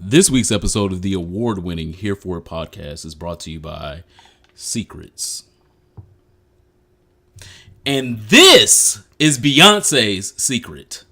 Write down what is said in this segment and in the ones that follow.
This week's episode of the award-winning Here For It podcast is brought to you by Secrets. And this is Beyonce's secret.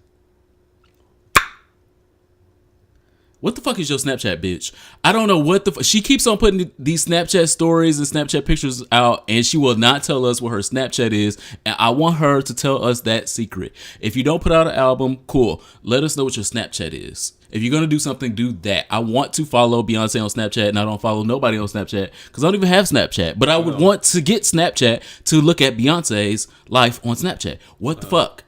What the fuck is your Snapchat, bitch? I don't know what the she keeps on putting these Snapchat stories and Snapchat pictures out, and she will not tell us what her Snapchat is. And I want her to tell us that secret. If you don't put out an album, cool. Let us know what your Snapchat is. If you're gonna do something, do that. I want to follow Beyonce on Snapchat, and I don't follow nobody on Snapchat because I don't even have Snapchat. But I would want to get Snapchat to look at Beyonce's life on Snapchat. What the fuck?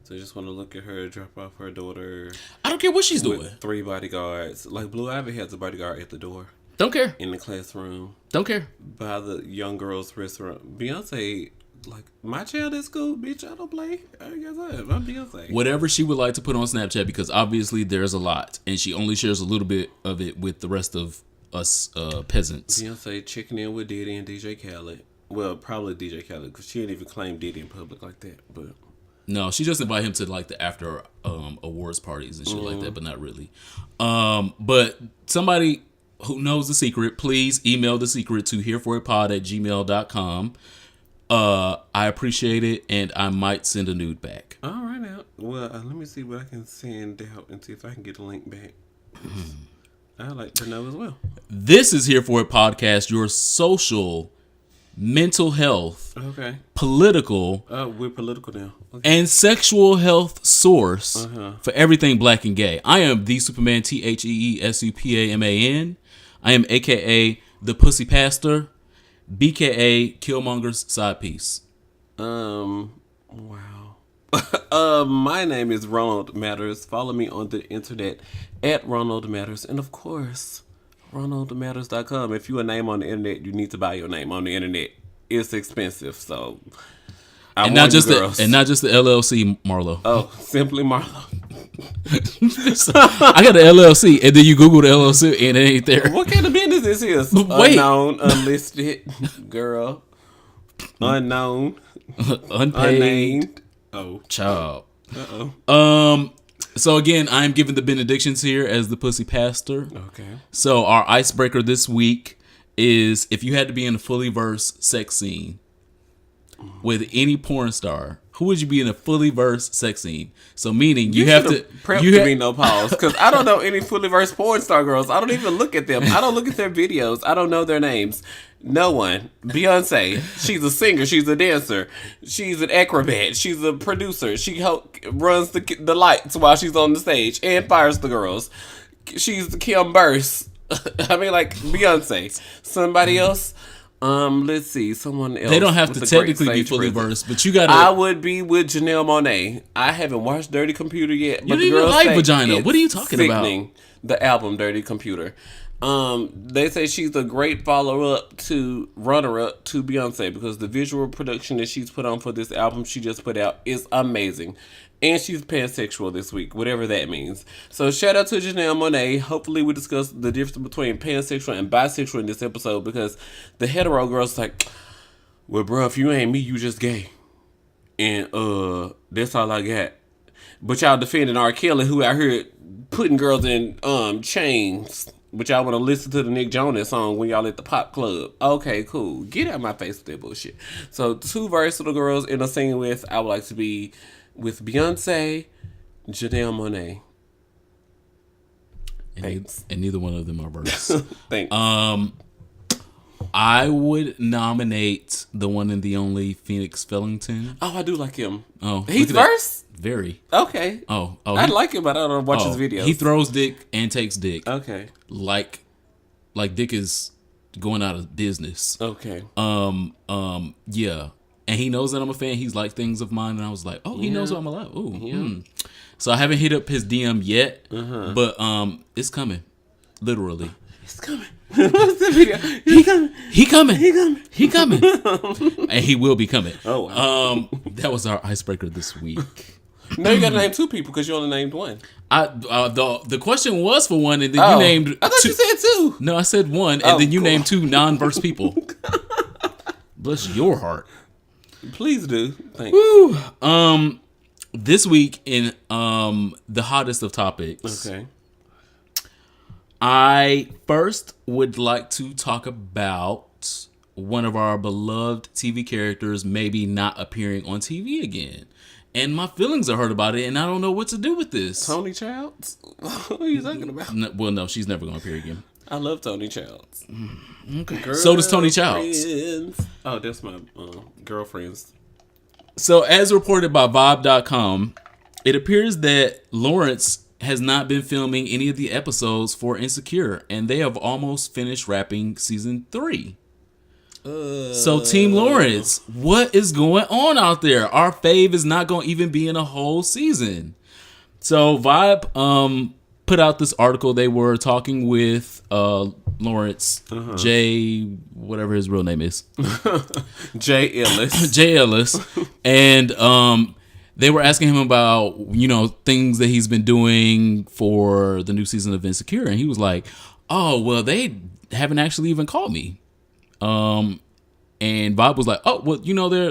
So you just want to look at her drop off her daughter. I don't care what she's doing. 3 bodyguards. Like Blue Ivy has a bodyguard at the door. Don't care. In the classroom. Don't care. By the young girls' restaurant. Beyonce, like, my child at school, bitch, I don't play. I guess I'm Beyonce. Whatever she would like to put on Snapchat, because obviously there's a lot. And she only shares a little bit of it with the rest of us peasants. Beyonce checking in with Diddy and DJ Khaled. Well, probably DJ Khaled, because she didn't even claim Diddy in public like that, but... No, she just invite him to like the after awards parties and shit like that, but not really. But somebody who knows the secret, please email the secret to hereforitpod@gmail.com. I appreciate it, and I might send a nude back. All right now. Well, let me see what I can send out and see if I can get a link back. I'd like to know as well. This is Here For It podcast, your social, mental health, political, we're political now, and sexual health source for everything black and gay. I am the Superman, TheeSupaman. I am AKA the Pussy Pastor, BKA Killmonger's side piece. Wow. My name is Ronald Matters. Follow me on the internet at Ronald Matters, and of course, RonaldMatters.com. If you're a name on the internet, you need to buy your name on the internet. It's expensive, so and not just the LLC, Marlo. Oh, simply Marlo. I got the LLC, and then you Google the LLC, and it ain't there. What kind of business is this? Wait. Unknown, unlisted, girl, unknown, unpaid, unnamed. Oh, child. Uh-oh. So again, I'm giving the benedictions here as the Pussy Pastor. Okay. So our icebreaker this week is if you had to be in a fully versed sex scene with any porn star, who would you be in a fully versed sex scene? So meaning you have to prep to me no pause, because I don't know any fully versed porn star girls. I don't even look at them. I don't look at their videos. I don't know their names. No one. Beyonce, she's a singer. She's a dancer. She's an acrobat. She's a producer. She runs the lights while she's on the stage and fires the girls. She's the Kim Burse. I mean, like, Beyonce. Somebody else? Let's see. Someone else. They don't have to technically be fully versed, but you gotta. I would be with Janelle Monáe. I haven't watched Dirty Computer yet. You didn't even like Vagina. What are you talking about? The album Dirty Computer. They say she's a great runner-up to Beyonce because the visual production that she's put on for this album she just put out is amazing. And she's pansexual this week, whatever that means. So shout out to Janelle Monáe. Hopefully we discuss the difference between pansexual and bisexual in this episode, because the hetero girl's like, well, bro, if you ain't me, you just gay. And that's all I got. But y'all defending R. Kelly, who out here putting girls in chains. But y'all want to listen to the Nick Jonas song when y'all at the pop club. Okay, cool. Get out of my face with that bullshit. So 2 versatile girls in a singing with, I would like to be with Beyonce, Janelle Monáe. Thanks. And neither one of them are versed. Thanks. I would nominate the one and the only Phoenix Billington. Oh, I do like him. Oh, he's versed? Very. Okay. Oh, I like him, but I don't watch his videos. He throws dick and takes dick. Okay. Like dick is going out of business. Okay. Yeah. And he knows that I'm a fan. He's like things of mine, and I was like, oh, he knows what I'm alive. Ooh. Yeah. So I haven't hit up his DM yet, but it's coming. Literally. It's coming. What's the video? He coming. And he will be coming. Oh, wow. That was our icebreaker this week. No, you got to name 2 people because you only named 1. The question was for 1, and then you named. I thought 2. You said 2. No, I said 1, and then you named 2 non-verse people. Bless your heart. Please do. Thanks. Woo. This week in the hottest of topics. Okay. I first would like to talk about one of our beloved TV characters maybe not appearing on TV again. And my feelings are hurt about it, and I don't know what to do with this. Tony Childs? What are you talking about? No, she's never going to appear again. I love Tony Childs. Okay. So does Tony Childs. Oh, that's my girlfriends. So as reported by Vibe.com, it appears that Lawrence has not been filming any of the episodes for Insecure, and they have almost finished wrapping season 3. So Team Lawrence, what is going on out there? Our fave is not going to even be in a whole season. So Vibe put out this article. They were talking with Lawrence, Jay, whatever his real name is. Jay Ellis. Jay Ellis. And they were asking him about, things that he's been doing for the new season of Insecure. And he was like, oh, well, they haven't actually even called me. And Bob was like, oh, well,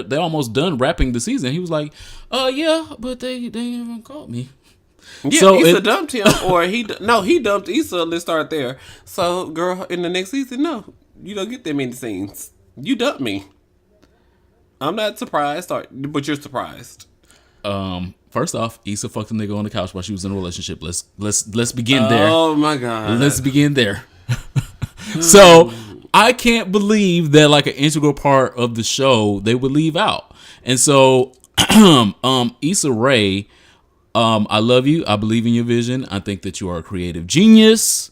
they're almost done wrapping the season. He was like, yeah, but they haven't called me. Yeah, so Issa dumped him, or he dumped Issa. Let's start there. So, girl, in the next season, no, you don't get that many scenes. You dumped me. I'm not surprised, but you're surprised. First off, Issa fucked a nigga on the couch while she was in a relationship. Let's begin there. Oh my god. Let's begin there. So I can't believe that like an integral part of the show they would leave out. And so Issa Rae, I love you. I believe in your vision. I think that you are a creative genius.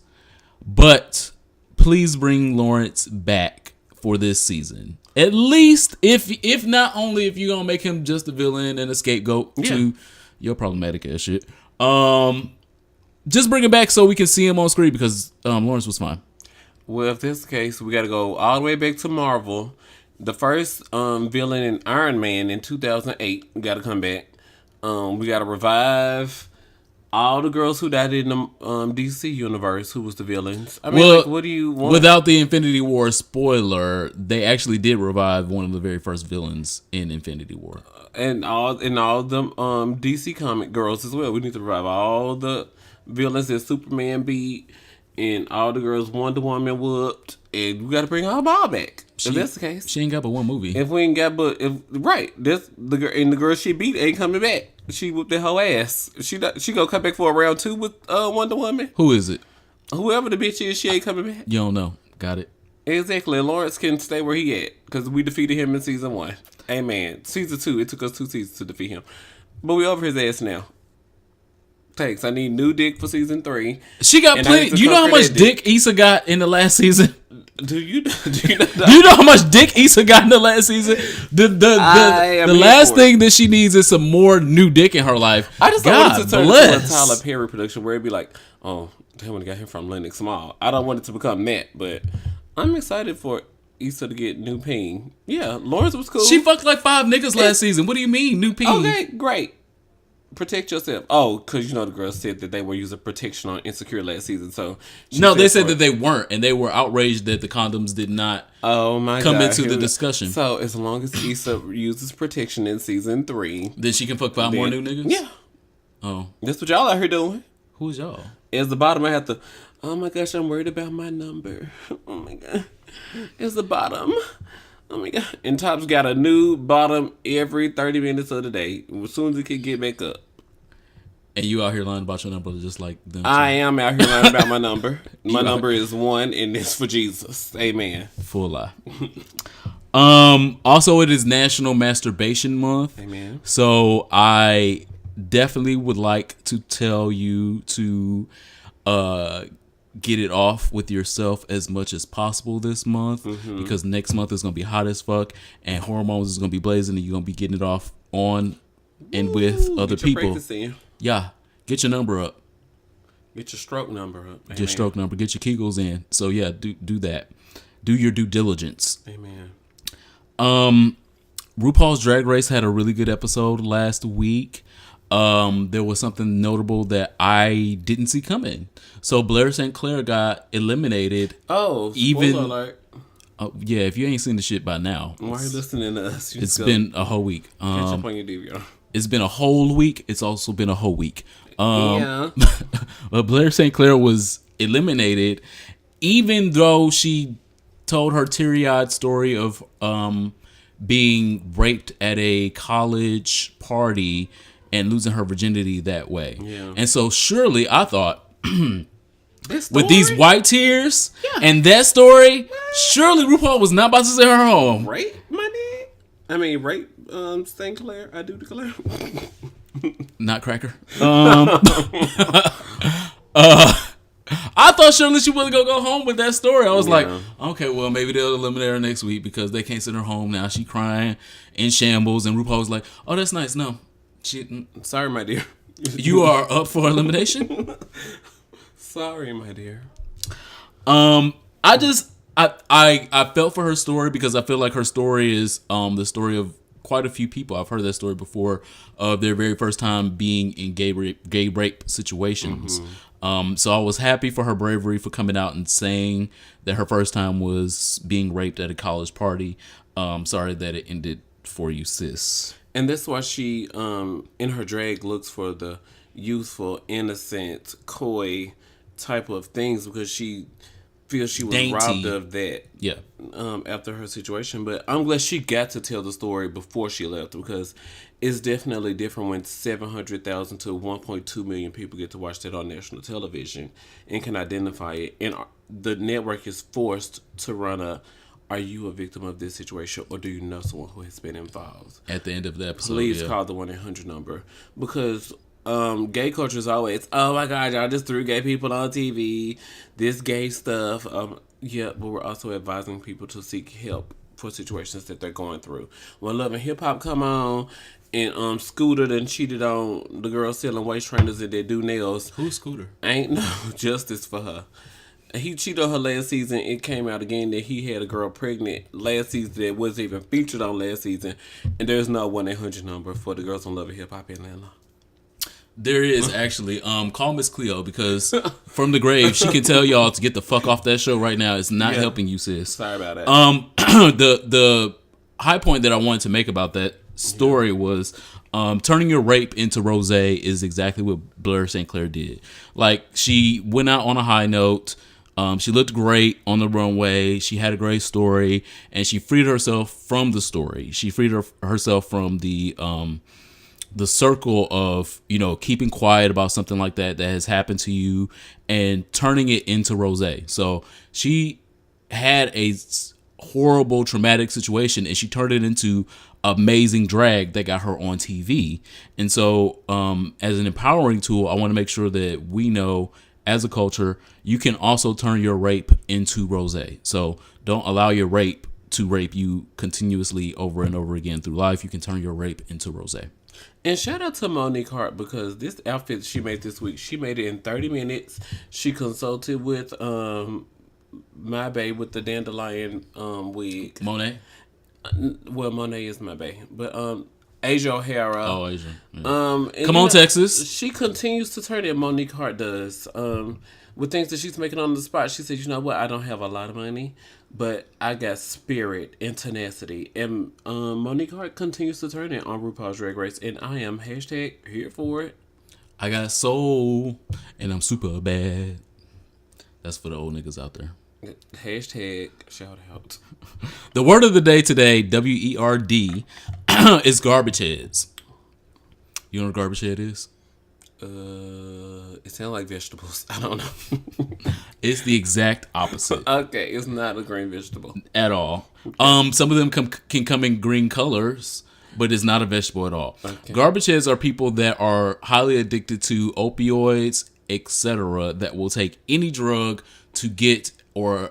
But please bring Lawrence back for this season. At least if not only if you're gonna make him just a villain and a scapegoat to your problematic ass shit. Just bring him back so we can see him on screen because Lawrence was fine. Well, if that's the case, we got to go all the way back to Marvel. The first villain in Iron Man in 2008 got to come back. We got to revive all the girls who died in the DC universe who was the villains. I mean, what do you want? Without the Infinity War spoiler, they actually did revive one of the very first villains in Infinity War. And all the DC comic girls as well. We need to revive all the villains that Superman beat. And all the girls Wonder Woman whooped, and we got to bring her ball back. If that's the case, she ain't got but one movie. If we ain't got that's the girl, and the girl she beat ain't coming back. She whooped the whole ass. She gonna come back for a round 2 with Wonder Woman. Who is it? Whoever the bitch is, she ain't coming back. You don't know. Got it. Exactly. Lawrence can stay where he at because we defeated him in season 1. Amen. Season 2, it took us 2 seasons to defeat him, but we over his ass now. Thanks. I need new dick for season 3. She got plenty. You know how much dick Issa got in the last season? Do you know how much dick Issa got in the last season? The last thing that she needs is some more new dick in her life. I just don't want it to turn into a Tyler Perry production where it'd be like, oh, damn, we got him from Lennox Mall. I don't want it to become that, but I'm excited for Issa to get new peen. Yeah, Lawrence was cool. She fucked like 5 niggas last season. What do you mean, new peen? Okay, great. Protect yourself. Oh, because the girls said that they were using protection on Insecure last season. So no, they said that they weren't, and they were outraged that the condoms did not come into the discussion. So as long as Issa uses protection in season 3, then she can fuck 5 more new niggas. Yeah. Oh, that's what y'all out here doing. Who's y'all? As the bottom, I have to. Oh my gosh, I'm worried about my number. Oh my god. As the bottom. Oh my god. And Top's got a new bottom every 30 minutes of the day. As soon as it can get back up. And you out here lying about your number just like them. I am out here lying about my number. My number is 1 and it's for Jesus. Amen. Full lie. Also, it is National Masturbation Month. Amen. So I definitely would like to tell you to get it off with yourself as much as possible this month because next month is going to be hot as fuck and hormones is going to be blazing and you're going to be getting it off on and with other people. Yeah, get your number up. Get your stroke number up. Amen. Get your stroke number. Get your Kegels in. So yeah, do that. Do your due diligence. Amen. RuPaul's Drag Race had a really good episode last week. There was something notable that I didn't see coming. So Blair St. Clair got eliminated. Oh, spoiler alert. Yeah, if you ain't seen the shit by now. Why are you listening to us? It's been a whole week. Catch up on your DVR. It's been a whole week. It's also been a whole week. Yeah. But Blair St. Clair was eliminated, even though she told her teary-eyed story of being raped at a college party and losing her virginity that way. Yeah. And so surely I thought, This with these story? white tears and that story, surely RuPaul was not about to send her home. Rape, my nigga? I mean, rape, St. Clair, I do declare. Not Cracker. I thought surely she wasn't gonna go home with that story. I was like, okay, well maybe they'll eliminate her next week because they can't send her home now. She crying in shambles, and RuPaul was like, oh, that's nice. No, Sorry, my dear. you are up for elimination. Sorry, my dear. I felt for her story because I feel like her story is the story of quite a few people. I've heard that story before of their very first time being in gay rape situations. So I was happy for her bravery for coming out and saying that her first time was being raped at a college party. Sorry that it ended for you, sis. And that's why she, in her drag, looks for the youthful, innocent, coy type of things because she feels she was Dainty. robbed of that. Yeah. After her situation, but I'm glad she got to tell the story before she left because it's definitely different when 700,000 to 1.2 million people get to watch that on national television and can identify it, and the network is forced to run are you a victim of this situation or do you know someone who has been involved? At the end of the episode, Please call the 1-800 number because gay culture is always, oh my God, y'all just threw gay people on TV, this gay stuff. Yeah, but we're also advising people to seek help for situations that they're going through. When Love and Hip Hop come on and Scooter done cheated on the girl selling waist trainers and that do nails. Who's Scooter? Ain't no justice for her. He cheated on her last season. It came out again that he had a girl pregnant last season that wasn't even featured on last season. And there's no 1-800 number for the girls on Love and Hip Hop in Atlanta. There is actually. Call Miss Cleo because from the grave she can tell y'all to get the fuck off that show right now. It's not helping you, sis. Sorry about that. The high point that I wanted to make about that story was turning your rape into rosé is exactly what Blair St. Clair did. Like, she went out on a high note. She looked great on the runway. She had a great story, and she freed herself from the story. She freed herself from the circle of, keeping quiet about something like that has happened to you and turning it into rosé. So she had a horrible, traumatic situation and she turned it into amazing drag that got her on TV. And so as an empowering tool, I want to make sure that we know as a culture, you can also turn your rape into rosé. So don't allow your rape to rape you continuously over and over again through life. You can turn your rape into rosé. And shout out to Monique Hart because this outfit she made this week, she made it in 30 minutes. She consulted with my bae with the dandelion wig. Monet? Well, Monet is my bae. But Asia O'Hara. Oh, Asia. Yeah. Come on, Texas. She continues to turn it. Monique Hart does. With things that she's making on the spot, she said, you know what? I don't have a lot of money, but I got spirit and tenacity. And Monique Hart continues to turn it on RuPaul's Drag Race. And I am hashtag here for it. I got soul and I'm super bad. That's for the old niggas out there. Hashtag shout out. The word of the day today, WERD, is garbage heads. You know what a garbage head is? It sounds like vegetables. I don't know. It's the exact opposite. Okay, it's not a green vegetable at all. Some of them can come in green colors, but it's not a vegetable at all. Okay. Garbage heads are people that are highly addicted to opioids, etc., that will take any drug to get or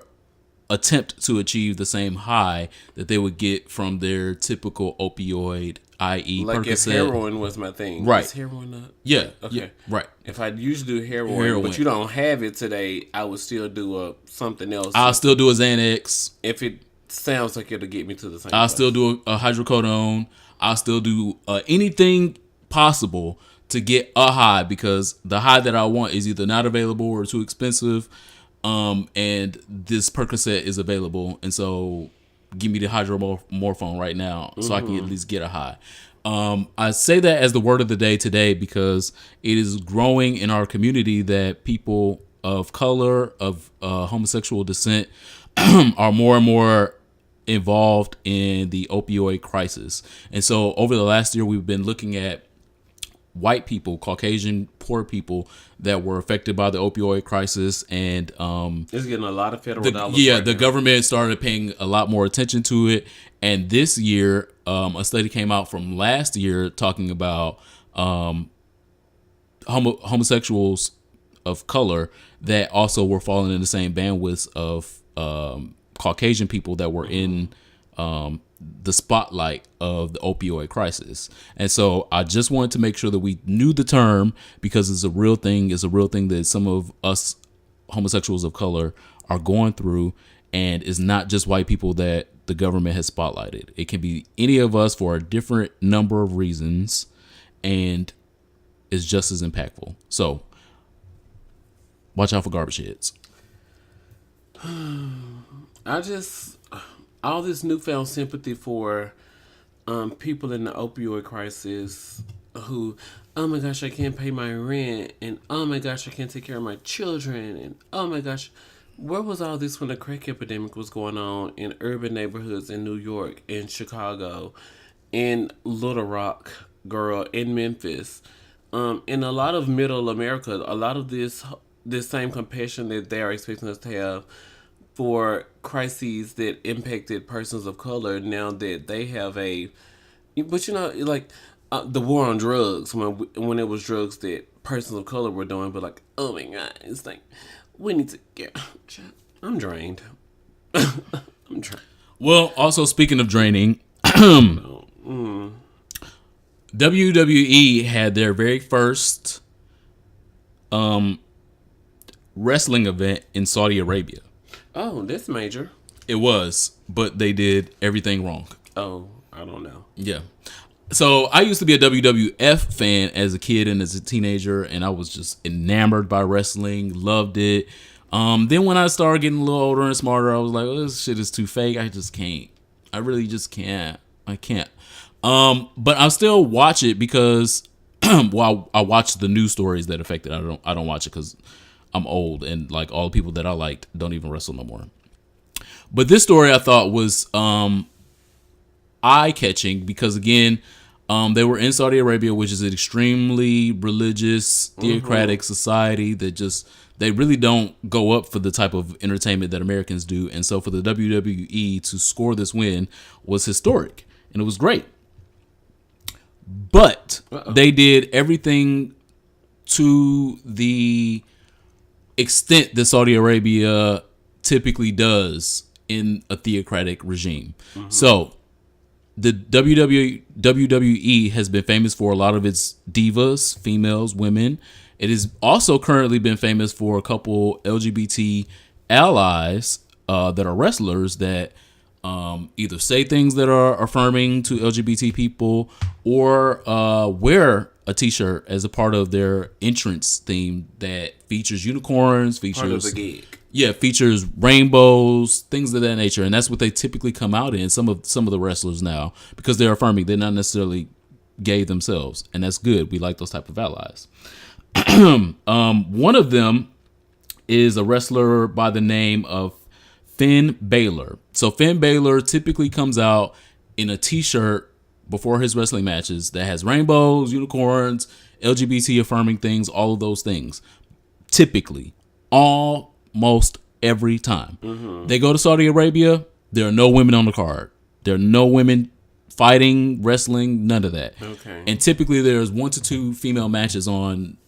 attempt to achieve the same high that they would get from their typical opioid, i.e. like Percocet. If heroin was my thing. Right. Is heroin not? Yeah. Okay. Yeah, right. If I usually do heroin, but you don't have it today, I would still do something else. I'll still do a Xanax. If it sounds like it'll get me to the same I'll place. still do a hydrocodone. I'll still do anything possible to get a high because the high that I want is either not available or too expensive. And this Percocet is available. And so give me the hydromorphone right now so I can at least get a high. I say that as the word of the day today because it is growing in our community that people of color, of homosexual descent, are more and more involved in the opioid crisis. And so over the last year, we've been looking at white people, Caucasian, poor people that were affected by the opioid crisis, and it's getting a lot of federal dollars. The government started paying a lot more attention to it. And this year, a study came out from last year talking about homosexuals of color that also were falling in the same bandwidth of Caucasian people that were in the spotlight of the opioid crisis. And so I just wanted to make sure that we knew the term, because it's a real thing. It's a real thing that some of us homosexuals of color are going through, and it's not just white people that the government has spotlighted. It can be any of us for a different number of reasons, and it's just as impactful. So watch out for garbage heads. All this newfound sympathy for people in the opioid crisis who, oh my gosh, I can't pay my rent, and oh my gosh, I can't take care of my children, and oh my gosh, where was all this when the crack epidemic was going on in urban neighborhoods in New York, in Chicago, in Little Rock, girl, in Memphis, in a lot of middle America? A lot of this same compassion that they are expecting us to have for crises that impacted persons of color, now that they have but like the war on drugs, when it was drugs that persons of color were doing, but like, oh my God, it's like, we need to get, I'm drained. I'm drained. Well, also speaking of draining, WWE had their very first wrestling event in Saudi Arabia. Oh, that's major. It was, but they did everything wrong. Oh, I don't know. Yeah. So I used to be a WWF fan as a kid and as a teenager, and I was just enamored by wrestling, loved it. Then when I started getting a little older and smarter, I was like, oh, this shit is too fake. I just can't. I really just can't. I can't. But I still watch it because well, I watch the news stories that affect it. I don't watch it because I'm old, and like all the people that I liked don't even wrestle no more. But this story I thought was eye-catching because, again, they were in Saudi Arabia, which is an extremely religious, theocratic society that they really don't go up for the type of entertainment that Americans do. And so for the WWE to score this win was historic, and it was great. But they did everything to the extent that Saudi Arabia typically does in a theocratic regime. So the WWE has been famous for a lot of its divas, females, women. It has also currently been famous for a couple LGBT allies that are wrestlers that either say things that are affirming to LGBT people or wear a t-shirt as a part of their entrance theme that features unicorns, features part of the gig. Yeah, features rainbows, things of that nature, and that's what they typically come out in. Some of the wrestlers now, because they're affirming, they're not necessarily gay themselves, and that's good. We like those type of allies. One of them is a wrestler by the name of Finn Balor. So Finn Balor typically comes out in a t-shirt before his wrestling matches that has rainbows, unicorns, LGBT affirming things, all of those things. Typically, almost every time. They go to Saudi Arabia, there are no women on the card. There are no women fighting, wrestling, none of that. Okay. And typically there's 1 to 2 female matches on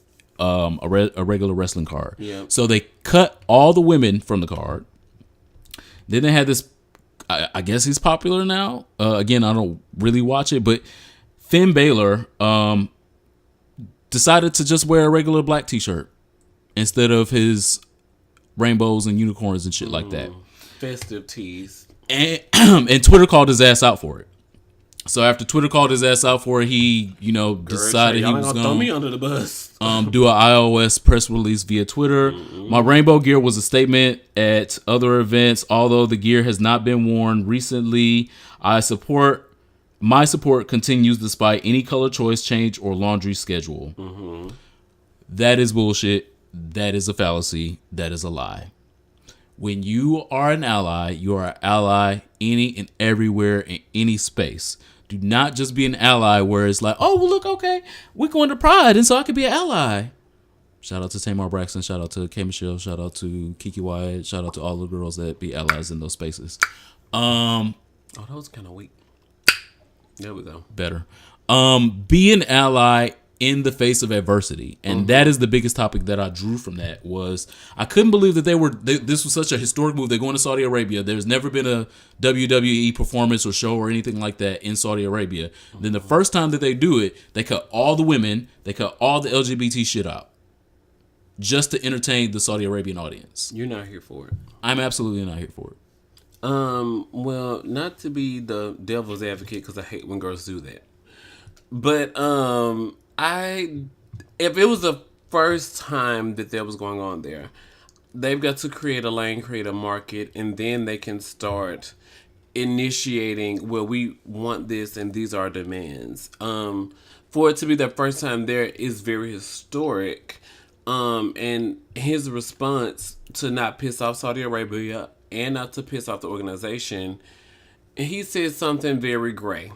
a regular wrestling card. Yep. So they cut all the women from the card. Then they had this, I guess he's popular now. Again, I don't really watch it, but Finn Balor decided to just wear a regular black t-shirt instead of his rainbows and unicorns and shit like that. Festive tees. And Twitter called his ass out for it. So after Twitter called his ass out for it, he, decided he was going to throw me under the bus. do an iOS press release via Twitter. My rainbow gear was a statement at other events. Although the gear has not been worn recently, my support continues despite any color choice change or laundry schedule. That is bullshit. that is a fallacy. That is a lie. When you are an ally, you are an ally any and everywhere in any space. Do not just be an ally where it's like, oh, well, look, okay, we're going to Pride, and so I could be an ally. Shout out to Tamar Braxton. Shout out to K. Michelle. Shout out to Kiki Wyatt. Shout out to all the girls that be allies in those spaces. Oh, that was kind of weak. There we go. Better. Be an ally in the face of adversity, and that is the biggest topic that I drew from that. Was I couldn't believe that this was such a historic move. They're going to Saudi Arabia. There's never been a WWE performance or show or anything like that in Saudi Arabia. Then the first time that they do it, they cut all the women, they cut all the LGBT shit out, just to entertain the Saudi Arabian audience. You're not here for it. I'm absolutely not here for it. Well, not to be the devil's advocate, because I hate when girls do that. But if it was the first time that was going on there, they've got to create a lane, create a market, and then they can start initiating, well, we want this and these are our demands. For it to be the first time there is very historic. And his response to not piss off Saudi Arabia and not to piss off the organization, he said something very gray.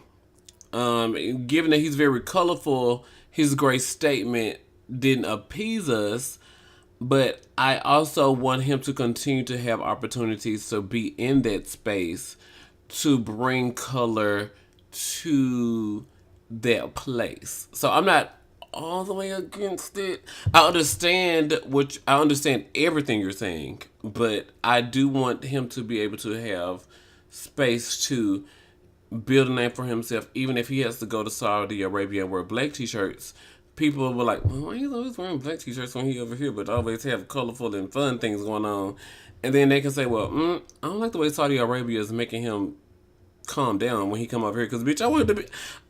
Given that he's very colorful, his gray statement didn't appease us, but I also want him to continue to have opportunities to be in that space to bring color to that place. So I'm not all the way against it. I understand everything you're saying, but I do want him to be able to have space to build a name for himself, even if he has to go to Saudi Arabia and wear black t-shirts. People will be like, well, why are you always wearing black t-shirts when he over here, but always have colorful and fun things going on? And then they can say, well, I don't like the way Saudi Arabia is making him calm down when he come over here, because bitch,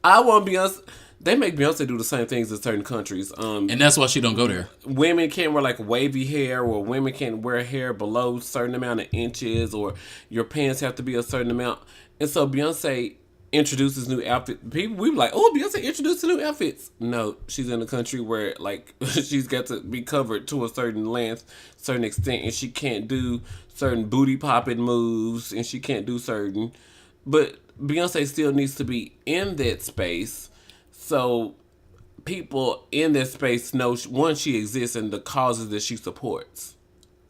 I want Beyonce. They make Beyonce do the same things in certain countries. And that's why she don't go there. Women can't wear like wavy hair, or women can't wear hair below a certain amount of inches, or your pants have to be a certain amount. And so Beyonce introduces new outfits. People, we be like, oh, Beyonce introduced new outfits. No, she's in a country where like she's got to be covered to a certain length, certain extent, and she can't do certain booty popping moves, and she can't do certain. But Beyonce still needs to be in that space, so people in that space know, one, she exists and the causes that she supports.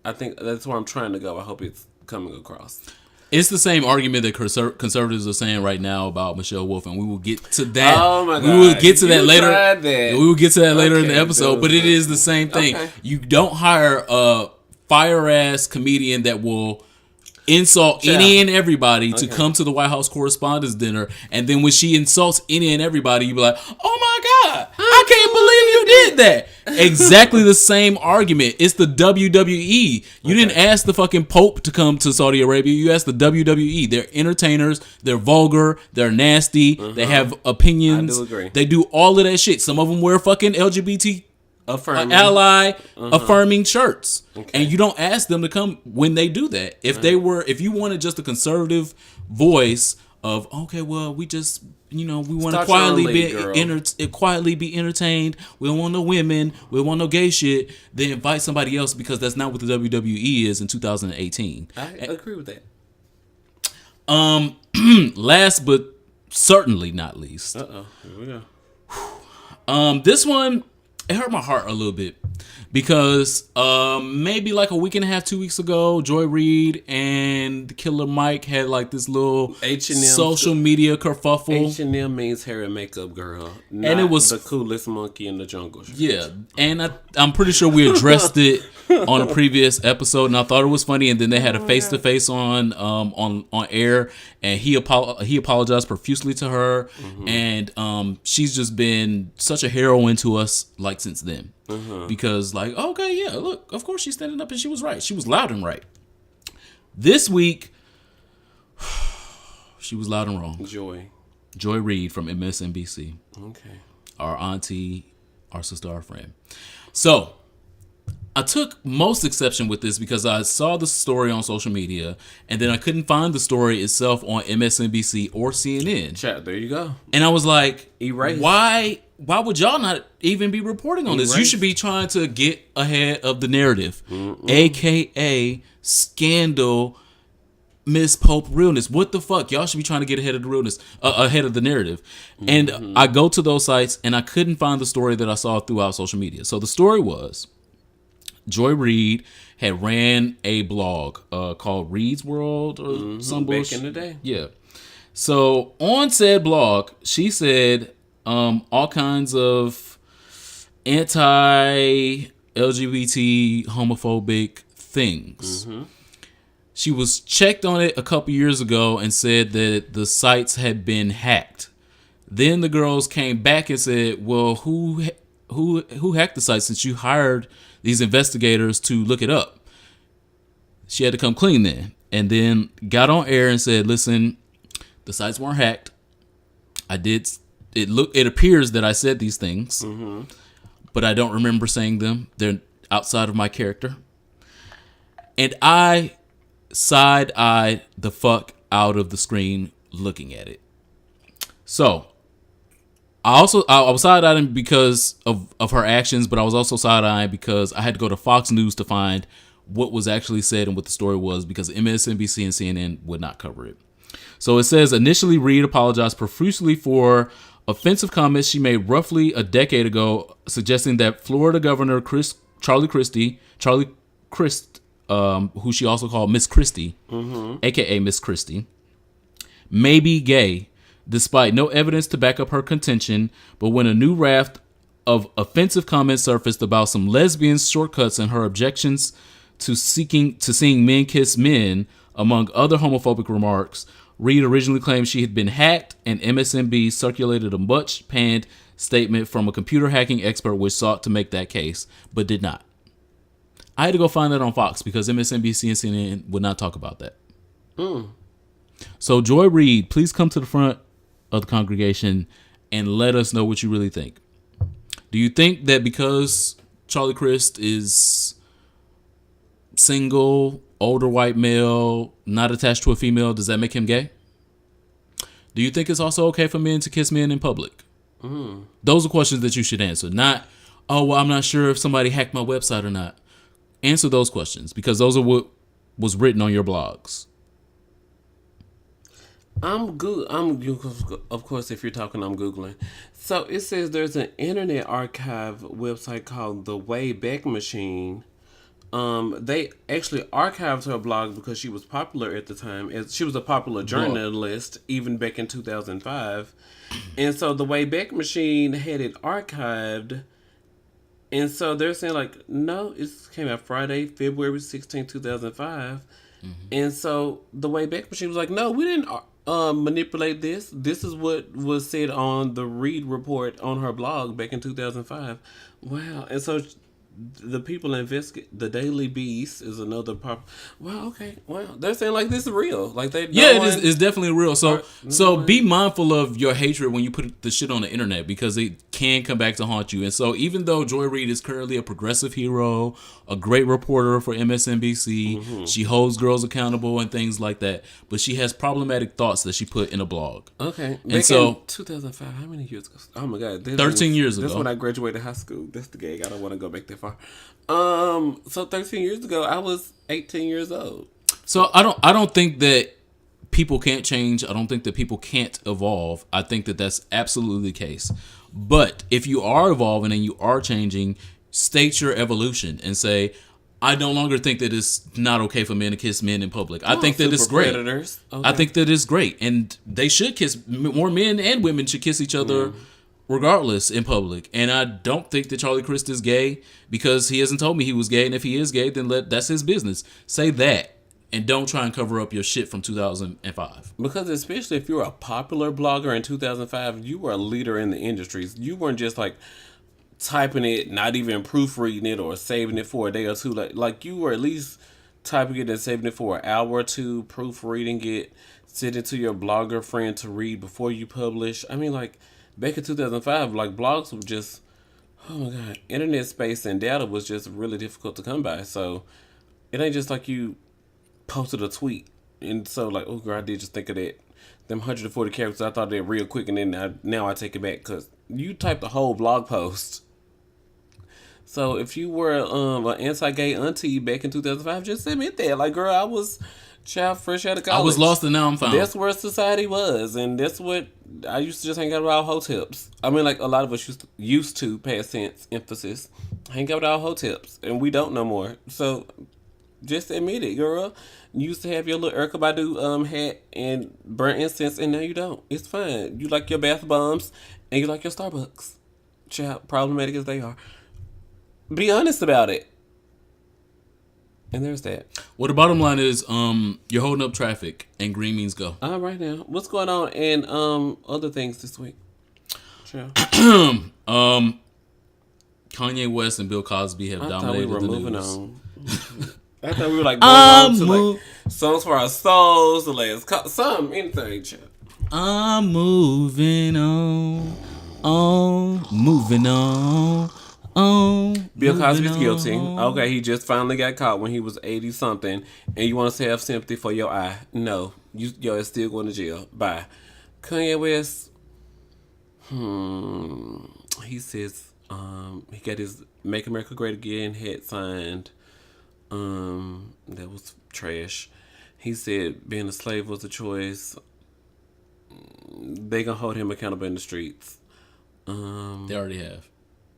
I think that's where I'm trying to go. I hope it's coming across. It's the same argument that conservatives are saying right now about Michelle Wolf, and we will get to that. Oh my God. We will get to that later. That. We will get to that later in the episode, but it is the same thing. Okay. You don't hire a fire-ass comedian that will insult any and everybody to come to the White House Correspondents' Dinner, and then when she insults any and everybody, you be like, oh my God, I can't believe you did that. Exactly the same argument. It's the WWE. You didn't ask the fucking Pope to come to Saudi Arabia. You asked the WWE. They're entertainers. They're vulgar. They're nasty. They have opinions. I do agree. They do all of that shit. Some of them wear fucking LGBT affirming shirts, and you don't ask them to come when they do that. If you wanted just a conservative voice of, okay, well, we just, we want to quietly be entertained. We don't want no women. We don't want no gay shit. Then invite somebody else, because that's not what the WWE is in 2018. I agree with that. Last but certainly not least. Here we go. This one, it hurt my heart a little bit, because maybe like a week and a half, 2 weeks ago, Joy Reid and Killer Mike had like this little H&M social media kerfuffle. H&M means hair and makeup girl, not and it was the coolest monkey in the jungle. Yeah, and I'm pretty sure we addressed it on a previous episode, and I thought it was funny. And then they had a face-to-face on air, and he apologized profusely to her, and she's just been such a heroine to us like since then, because like, okay, yeah, look, of course she's standing up, and she was right. She was loud and right. This week, she was loud and wrong. Joy Reid from MSNBC. Okay. Our auntie, our sister, our friend. So, I took most exception with this because I saw the story on social media and then I couldn't find the story itself on MSNBC or CNN. Chat, there you go. And I was like, Erase. why would y'all not even be reporting on this? You should be trying to get ahead of the narrative, aka scandal, Miss Pope realness. What the fuck? Y'all should be trying to get ahead of the realness, ahead of the narrative. And I go to those sites and I couldn't find the story that I saw throughout social media. So the story was Joy Reid had ran a blog called Reid's World or some bullshit. Back in the day. Yeah. So on said blog, she said all kinds of anti-LGBT, homophobic things. She was checked on it a couple years ago and said that the sites had been hacked. Then the girls came back and said, "Well, who hacked the site since you hired these investigators to look it up?" She had to come clean then, and then got on air and said, "Listen, the sites weren't hacked. It appears that I said these things, but I don't remember saying them. They're outside of my character." And I side-eyed the fuck out of the screen looking at it. So I was side-eyeing because of her actions, but I was also side-eyeing because I had to go to Fox News to find what was actually said and what the story was, because MSNBC and CNN would not cover it. So it says, initially Reid apologized profusely for offensive comments she made roughly a decade ago, suggesting that Florida Governor Charlie Crist, who she also called Miss Christie, aka Miss Christie, may be gay, despite no evidence to back up her contention. But when a new raft of offensive comments surfaced about some lesbian shortcuts and her objections to seeing men kiss men, among other homophobic remarks, Reid originally claimed she had been hacked, and MSNBC circulated a much-panned statement from a computer hacking expert which sought to make that case, but did not. I had to go find that on Fox because MSNBC and CNN would not talk about that. So Joy Reid, please come to the front of the congregation and let us know what you really think. Do you think that because Charlie Crist is single, older white male, not attached to a female, does that make him gay? Do you think it's also okay for men to kiss men in public? Those are questions that you should answer. Not, oh, well, I'm not sure if somebody hacked my website or not. Answer those questions because those are what was written on your blogs. I'm of course, if you're talking, I'm Googling. So it says there's an Internet Archive website called the Wayback Machine. They actually archived her blog because she was popular at the time. She was a popular journalist even back in 2005. And so the Wayback Machine had it archived. And so they're saying, like, no, it came out Friday, February 16, 2005. And so the Wayback Machine was like, no, we didn't manipulate this. This is what was said on the Reid report on her blog back in 2005. Wow. And so the people investigate the Daily Beast is another pop. Wow, okay. Wow. They're saying like this is real. Like they it's definitely real. So be mindful of your hatred when you put the shit on the internet because it can come back to haunt you. And so even though Joy Reid is currently a progressive hero, a great reporter for MSNBC, she holds girls accountable and things like that, but she has problematic thoughts that she put in a blog. Okay. And so in 2005, how many years ago? Oh my God. 13 years ago. That's when I graduated high school. That's the gag. I don't want to go back that far. So 13 years ago, I was 18 years old. So I don't think that people can't change. I don't think that people can't evolve. I think that that's absolutely the case. But if you are evolving and you are changing, state your evolution and say, I no longer think that it's not okay for men to kiss men in public. I think that it's great. Okay. I think that it's great. And they should kiss. More men and women should kiss each other regardless in public. And I don't think that Charlie Crist is gay because he hasn't told me he was gay. And if he is gay, then that's his business. Say that. And don't try and cover up your shit from 2005. Because especially if you're a popular blogger in 2005, you were a leader in the industries. You weren't just like typing it, not even proofreading it or saving it for a day or two. Like you were at least typing it and saving it for an hour or two, proofreading it, send it to your blogger friend to read before you publish. I mean, like back in 2005, like blogs were just Oh my god, internet space and data was just really difficult to come by. So it ain't just like you posted a tweet and so like, oh girl, I did just think of that. Them 140 characters, I thought they were real quick, and then now I take it back because you typed a whole blog post. So if you were an anti-gay auntie back in 2005, just admit that. Like, girl, I was child fresh out of college. I was lost and now I'm found. That's where society was, and that's what I used to just hang out with our hoteps. I mean, like a lot of us used to past tense emphasis, hang out with our hoteps, and we don't no more. So just admit it, girl. You used to have your little Erykah Badu hat and burnt incense, and now you don't. It's fine. You like your bath bombs, and you like your Starbucks. Child, problematic as they are. Be honest about it. And there's that. Well, the bottom line is, you're holding up traffic, and green means go. All right now, what's going on in other things this week? Child. Kanye West and Bill Cosby have dominated the news. Moving on. I thought we were like going on to like songs for our souls, the last anything. Child. I'm moving on, moving on. Bill Cosby's guilty. Okay, he just finally got caught when he was 80 something, and you want to have sympathy for your eye? No, you're still going to jail. Bye. Kanye West. He says he got his "Make America Great Again" hat signed. That was trash. He said being a slave was a choice. They gonna hold him accountable in the streets. They already have.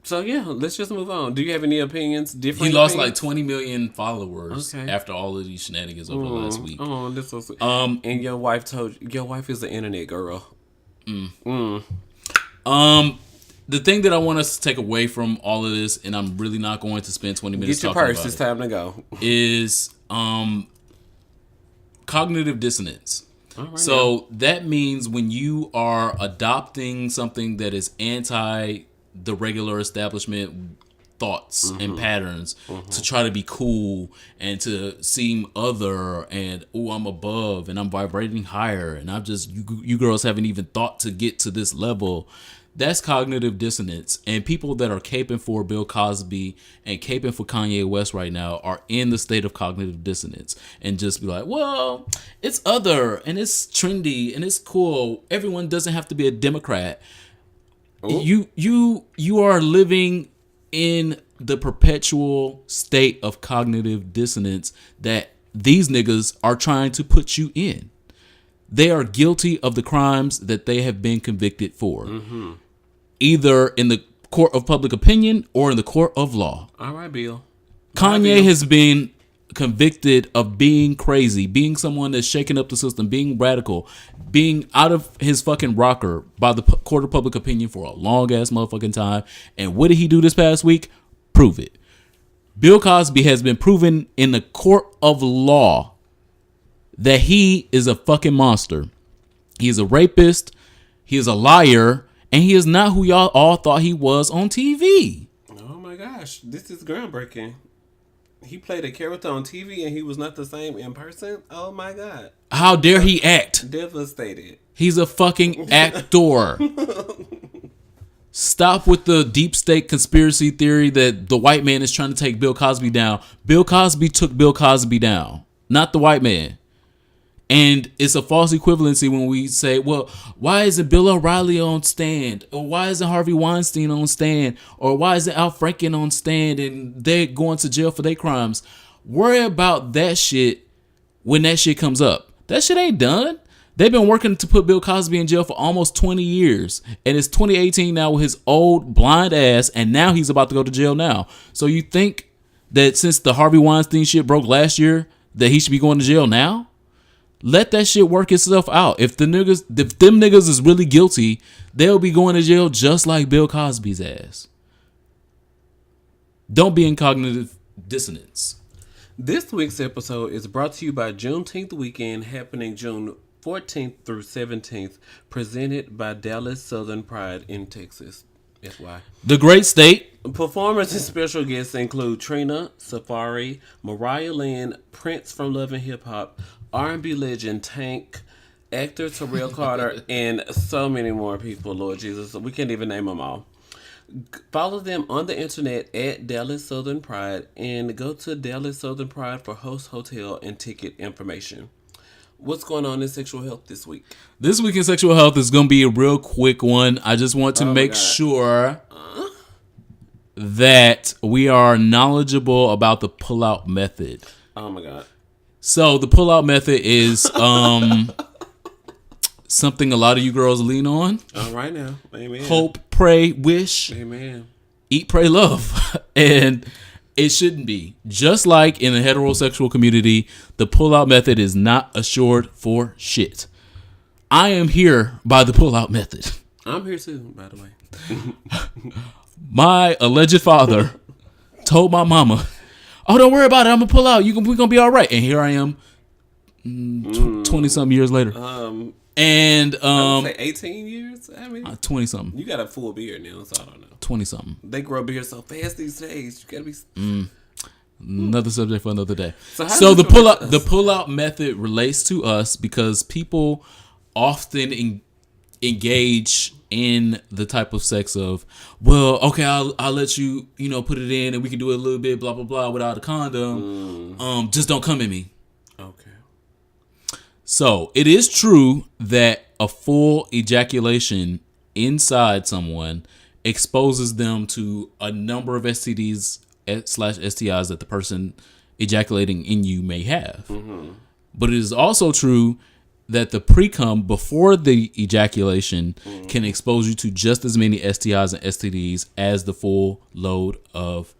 So yeah, let's just move on. Do you have any opinions? Different. He lost opinions? like 20 million followers after all of these shenanigans over the last week. Oh, this was. And your wife is an internet girl. The thing that I want us to take away from all of this, and I'm really not going to spend 20 minutes talking about it. Get your purse. It's time to go. Is cognitive dissonance. So that means when you are adopting something that is anti the regular establishment thoughts and patterns to try to be cool and to seem other and I'm above and I'm vibrating higher and I'm just you girls haven't even thought to get to this level. That's cognitive dissonance. And people that are caping for Bill Cosby and caping for Kanye West right now are in the state of cognitive dissonance and just be like, well, it's other and it's trendy and it's cool. Everyone doesn't have to be a Democrat. Ooh. You are living in the perpetual state of cognitive dissonance that these niggas are trying to put you in. They are guilty of the crimes that they have been convicted for. Either in the court of public opinion or in the court of law. All right, Bill. Kanye has been convicted of being crazy, being someone that's shaking up the system, being radical, being out of his fucking rocker by the court of public opinion for a long ass motherfucking time. And what did he do this past week? Prove it. Bill Cosby has been proven in the court of law that he is a fucking monster. He is a rapist. He is a liar. And he is not who y'all all thought he was on TV. Oh my gosh. This is groundbreaking. He played a character on TV and he was not the same in person? Oh my God. How dare he act? Devastated. He's a fucking actor. Stop with the deep state conspiracy theory that the white man is trying to take Bill Cosby down. Bill Cosby took Bill Cosby down, not the white man. And it's a false equivalency when we say, well, why isn't Bill O'Reilly on stand? Or why isn't Harvey Weinstein on stand? Or why isn't Al Franken on stand and they're going to jail for their crimes? Worry about that shit when that shit comes up. That shit ain't done. They've been working to put Bill Cosby in jail for almost 20 years. And it's 2018 now with his old blind ass. And now he's about to go to jail now. So you think that since the Harvey Weinstein shit broke last year, that he should be going to jail now? Let that shit work itself out. If them niggas is really guilty, they'll be going to jail just like Bill Cosby's ass. Don't be in cognitive dissonance. This week's episode is brought to you by Juneteenth weekend happening June 14th through 17th, presented by Dallas Southern Pride in Texas. That's why. The great state. Performers and special guests include Trina, Safari, Mariah Lynn, Prince from Love and Hip Hop, R&B legend Tank, actor Terrell Carter, and so many more people, Lord Jesus. We can't even name them all. Follow them on the internet at Dallas Southern Pride and go to Dallas Southern Pride for host, hotel, and ticket information. What's going on in sexual health this week? This week in sexual health is going to be a real quick one. I just want to make sure that we are knowledgeable about the pull-out method. Oh my God. So the pull-out method is something a lot of you girls lean on. All right now. Amen. Hope, pray, wish. Amen. Eat, pray, love. And it shouldn't be. Just like in the heterosexual community, the pull-out method is not assured for shit. I am here by the pull-out method. I'm here too, by the way. My alleged father told my mama, "Oh, don't worry about it. I'm gonna pull out. We're gonna be all right." And here I am, 20-something years later. And I would say 18 years. I mean, 20-something. You got a full beard now, so I don't know. 20-something. They grow beard so fast these days. You gotta be. Another subject for another day. So The pull out method relates to us because people often engage in the type of sex of, well, okay, I'll let you, put it in and we can do it a little bit, blah blah blah, without a condom. Just don't come at me. Okay. So it is true that a full ejaculation inside someone exposes them to a number of STDs / STIs that the person ejaculating in you may have. Mm-hmm. But it is also true that the pre-cum before the ejaculation can expose you to just as many STIs and STDs as the full load of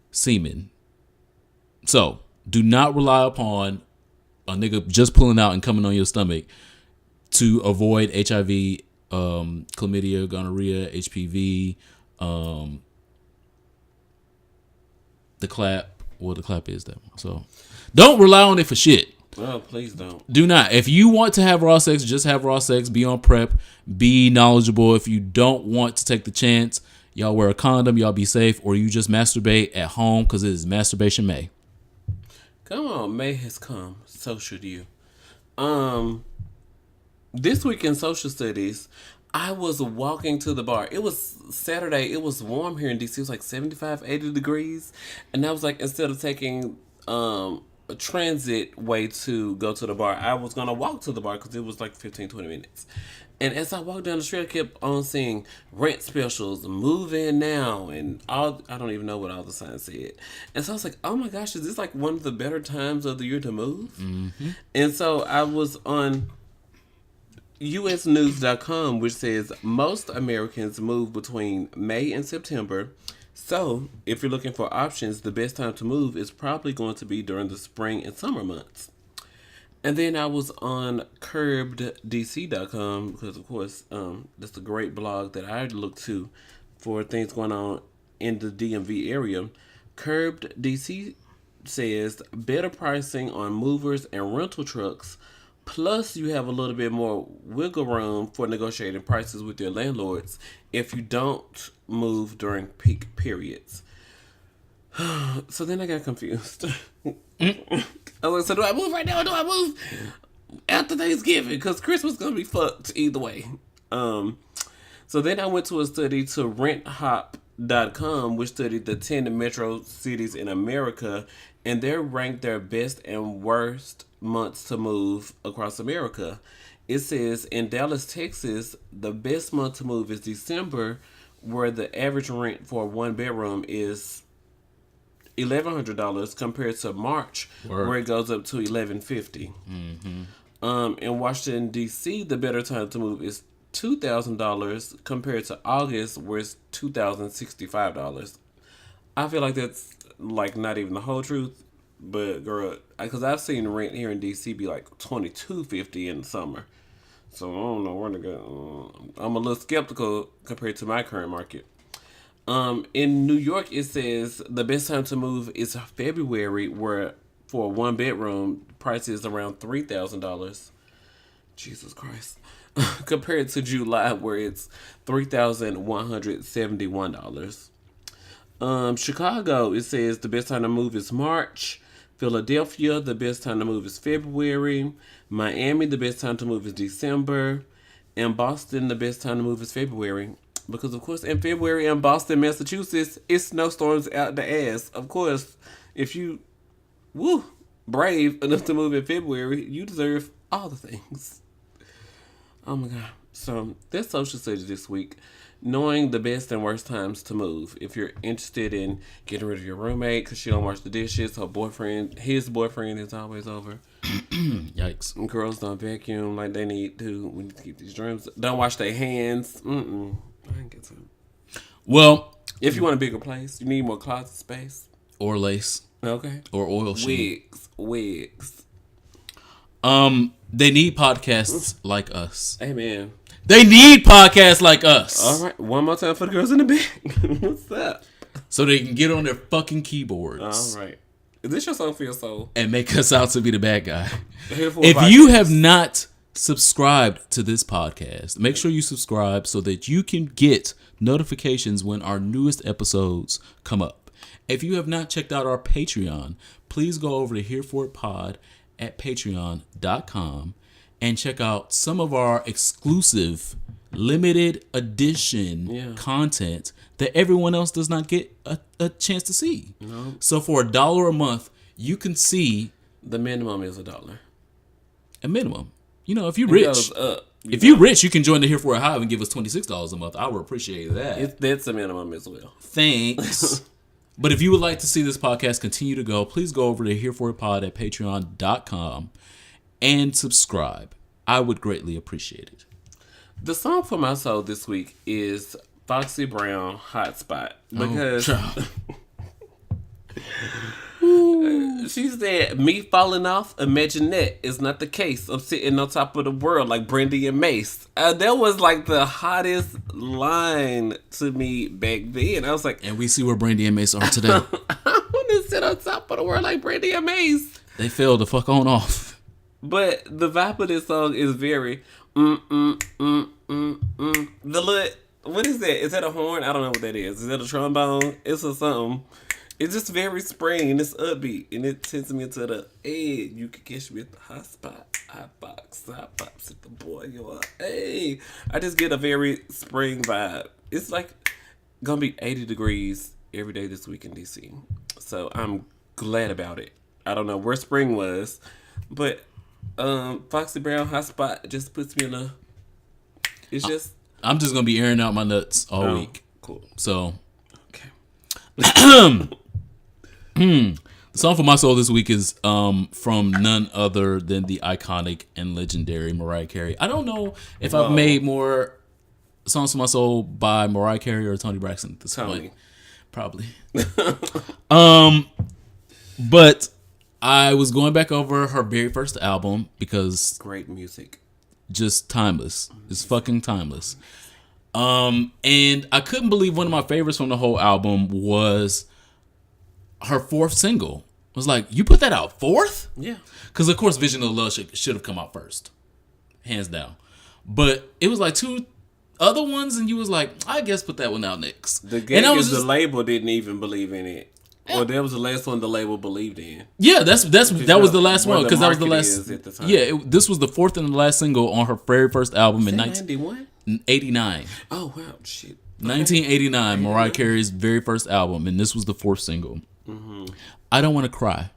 semen. So do not rely upon a nigga just pulling out and coming on your stomach to avoid HIV, chlamydia, gonorrhea, HPV, the clap. Well, the clap is that one. So don't rely on it for shit. Oh, please don't. Do not. If you want to have raw sex, just have raw sex. Be on prep. Be knowledgeable. If you don't want to take the chance, y'all wear a condom. Y'all be safe. Or you just masturbate at home because it is Masturbation May. Come on, May has come. So should you. This week in social studies, I was walking to the bar. It was Saturday. It was warm here in DC. It was like 75, 80 degrees. And I was like, instead of taking a transit way to go to the bar, I was going to walk to the bar because it was like 15, 20 minutes. And as I walked down the street, I kept on seeing rent specials, move in now, and all. I don't even know what all the signs said. And so I was like, oh my gosh, is this like one of the better times of the year to move? Mm-hmm. And so I was on usnews.com, which says most Americans move between May and September. So if you're looking for options, the best time to move is probably going to be during the spring and summer months. And then I was on curbeddc.com because, of course, that's a great blog that I look to for things going on in the DMV area. Curbed DC says better pricing on movers and rental trucks. Plus, you have a little bit more wiggle room for negotiating prices with your landlords if you don't move during peak periods. So then I got confused. I was like, so do I move right now or do I move after Thanksgiving? Because Christmas is going to be fucked either way. So then I went to a study to renthop.com, which studied the 10 metro cities in America, and they ranked their best and worst months to move across America. It says in Dallas, Texas, the best month to move is December, where the average rent for a one bedroom is $1,100 compared to March, where it goes up to $1,150. Mm-hmm. In Washington, D.C., the better time to move is $2,000 compared to August, where it's $2,065. I feel like that's like not even the whole truth, but girl, because I've seen rent here in D.C. be like $2,250 in the summer. So I don't know where to go. I'm a little skeptical compared to my current market. In New York, it says the best time to move is February, where for a one bedroom, price is around $3,000. Jesus Christ. Compared to July, where it's $3,171. Chicago, it says the best time to move is March. Philadelphia, the best time to move is February. Miami, the best time to move is December. And Boston, the best time to move is February. Because, of course, in February in Boston, Massachusetts, it's snowstorms out the ass. Of course, if you, brave enough to move in February, you deserve all the things. Oh, my God. So, that's social studies this week. Knowing the best and worst times to move. If you're interested in getting rid of your roommate because she don't wash the dishes, his boyfriend is always over. Yikes. Girls don't vacuum like they need to. We need to keep these germs. Don't wash their hands. I ain't get to. Well, if you want a bigger place, you need more closet space. Or lace. Okay. Or oil sheen. Wigs. They need podcasts like us. Amen. They need podcasts like us. All right. One more time for the girls in the back. What's up? So they can get on their fucking keyboards. All right. Is this your song for your soul? And make us out to be the bad guy. If you have not subscribed to this podcast, make sure you subscribe so that you can get notifications when our newest episodes come up. If you have not checked out our Patreon, please go over to Here For It Pod at patreon.com and check out some of our exclusive limited edition content that everyone else does not get a chance to see. No. So for $1 a month, you can see. The minimum is $1. A minimum. You know, if you're rich. If you're rich, you can join the Here For It Hive and give us $26 a month. I would appreciate that. That's a minimum as well. Thanks. But if you would like to see this podcast continue to go, please go over to Here For It Pod at patreon.com and subscribe. I would greatly appreciate it. The song for my soul this week is Foxy Brown Hotspot. Because she said, me falling off, imagine that is not the case. I'm sitting on top of the world like Brandy and Mace. That was like the hottest line to me back then. I was like, and we see where Brandy and Mace are today. I want to sit on top of the world like Brandy and Mace. They failed to fuck on off. But the vibe of this song is very The little, what is that? Is that a horn? I don't know what that is. Is that a trombone? It's a something. It's just very spring and it's upbeat and it sends me into the hey, you can catch me at the hot spot. Hot box, hot pops at the boy you are. Hey, I just get a very spring vibe. It's like gonna be 80 degrees every day this week in DC. So I'm glad about it. I don't know where spring was, but Foxy Brown Hot Spot just puts me in a. It's just. I'm just gonna be airing out my nuts all week. Cool. So. Okay. The song for my soul this week is from none other than the iconic and legendary Mariah Carey. I don't know if I've made more songs for my soul by Mariah Carey or Toni Braxton at this point. Probably. But I was going back over her very first album because great music. Just timeless. It's fucking timeless. And I couldn't believe one of my favorites from the whole album was her fourth single. I was like, you put that out fourth? Yeah. Because, of course, Vision of Love should have come out first. Hands down. But it was like two other ones, and you was like, I guess put that one out next. The gag is the label didn't even believe in it. Or that was the last one the label believed in. Yeah, that was the last one because that was the last. At the time. Yeah, this was the fourth and the last single on her very first album in 1989. Oh wow, shit. 1989, Mariah Carey's very first album, and this was the fourth single. Mm-hmm. I Don't Want to Cry.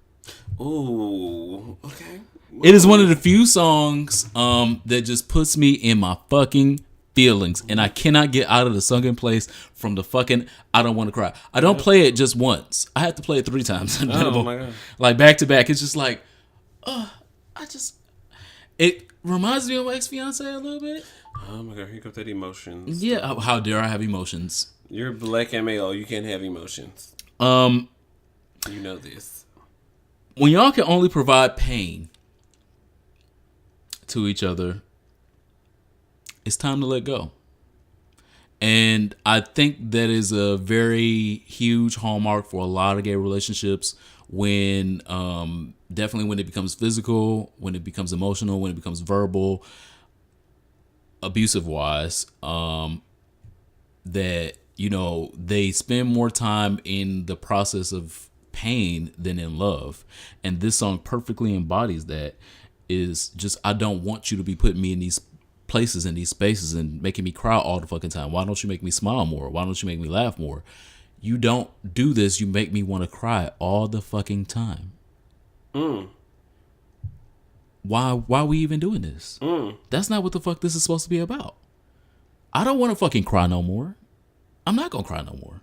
Ooh, okay. It is one of the few songs that just puts me in my fucking feelings, and I cannot get out of the sunken place from the fucking I Don't Want to Cry. I don't play it just once. I have to play it 3 times. Oh my God. Like back to back. It's just like, it reminds me of my ex-fiance a little bit. Oh my God, here comes that emotions. Yeah, how dare I have emotions? You're black and male. You can't have emotions. You know this. When y'all can only provide pain to each other, it's time to let go. And I think that is a very huge hallmark for a lot of gay relationships when definitely when it becomes physical, when it becomes emotional, when it becomes verbal, abusive wise, that, you know, they spend more time in the process of pain than in love. And this song perfectly embodies that. Is just, I don't want you to be putting me in these places and these spaces and making me cry all the fucking time? Why don't you make me smile more? Why don't you make me laugh more? You don't do this. You make me want to cry all the fucking time. Why are we even doing this? That's not what the fuck this is supposed to be about. I don't want to fucking cry no more. I'm not going to cry no more.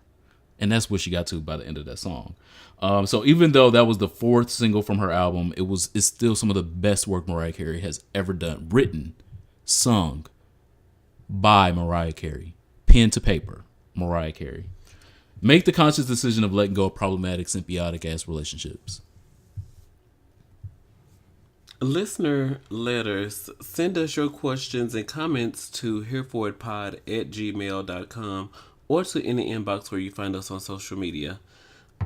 And that's what she got to by the end of that song. So even though that was the 4th single from her album, it's still some of the best work Mariah Carey has ever done. Written, sung by Mariah Carey. Pen to paper, Mariah Carey. Make the conscious decision of letting go of problematic, symbiotic ass relationships. Listener letters. Send us your questions and comments to hereforitpod@gmail.com or to any inbox where you find us on social media.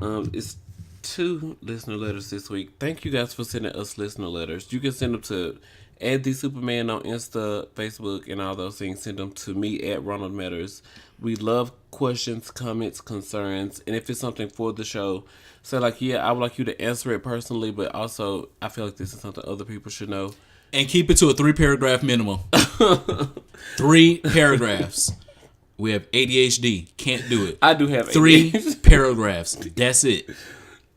It's 2 listener letters this week. Thank you guys for sending us listener letters. You can send them to @TheSuperman on Insta, Facebook, and all those things. Send them to me @Ronald Matters. We love questions, comments, concerns, and if it's something for the show, say like, yeah, I would like you to answer it personally, but also I feel like this is something other people should know. And keep it to a 3-paragraph minimum. 3 paragraphs. We have ADHD. Can't do it. I do have 3 ADHD. paragraphs. That's it.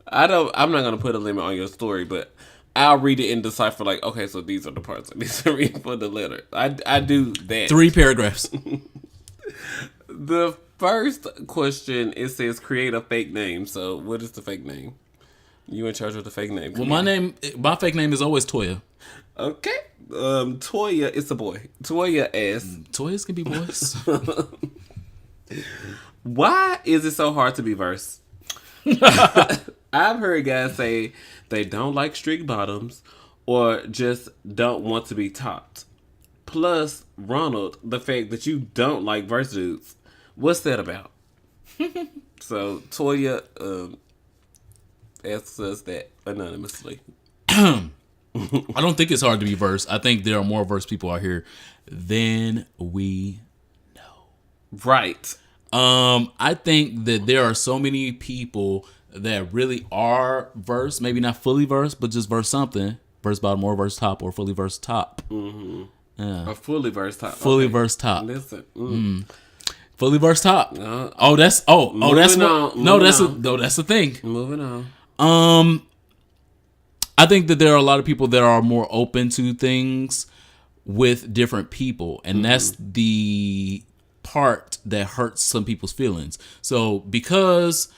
I'm not gonna put a limit on your story, but I'll read it and decipher like, okay, so these are the parts I need to read for the letter. I do that. 3 paragraphs. The first question, it says create a fake name. So what is the fake name? You in charge of the fake name? Well, my fake name is always Toya. Okay. Toya, it's a boy. Toya asks. Toyas can be boys. Why is it so hard to be verse? I've heard guys say they don't like strict bottoms or just don't want to be topped. Plus, Ronald, the fact that you don't like verse dudes. What's that about? So, Toya asks us that anonymously. I don't think it's hard to be verse. I think there are more verse people out here than we know. Right. I think that there are so many people that really are verse, maybe not fully verse, but just verse something. Verse bottom or verse top or fully verse top. Mm-hmm. Yeah. A fully verse top. Fully verse top. Listen. Fully verse top. That's the thing. Moving on. I think that there are a lot of people that are more open to things with different people, and that's the part that hurts some people's feelings. So because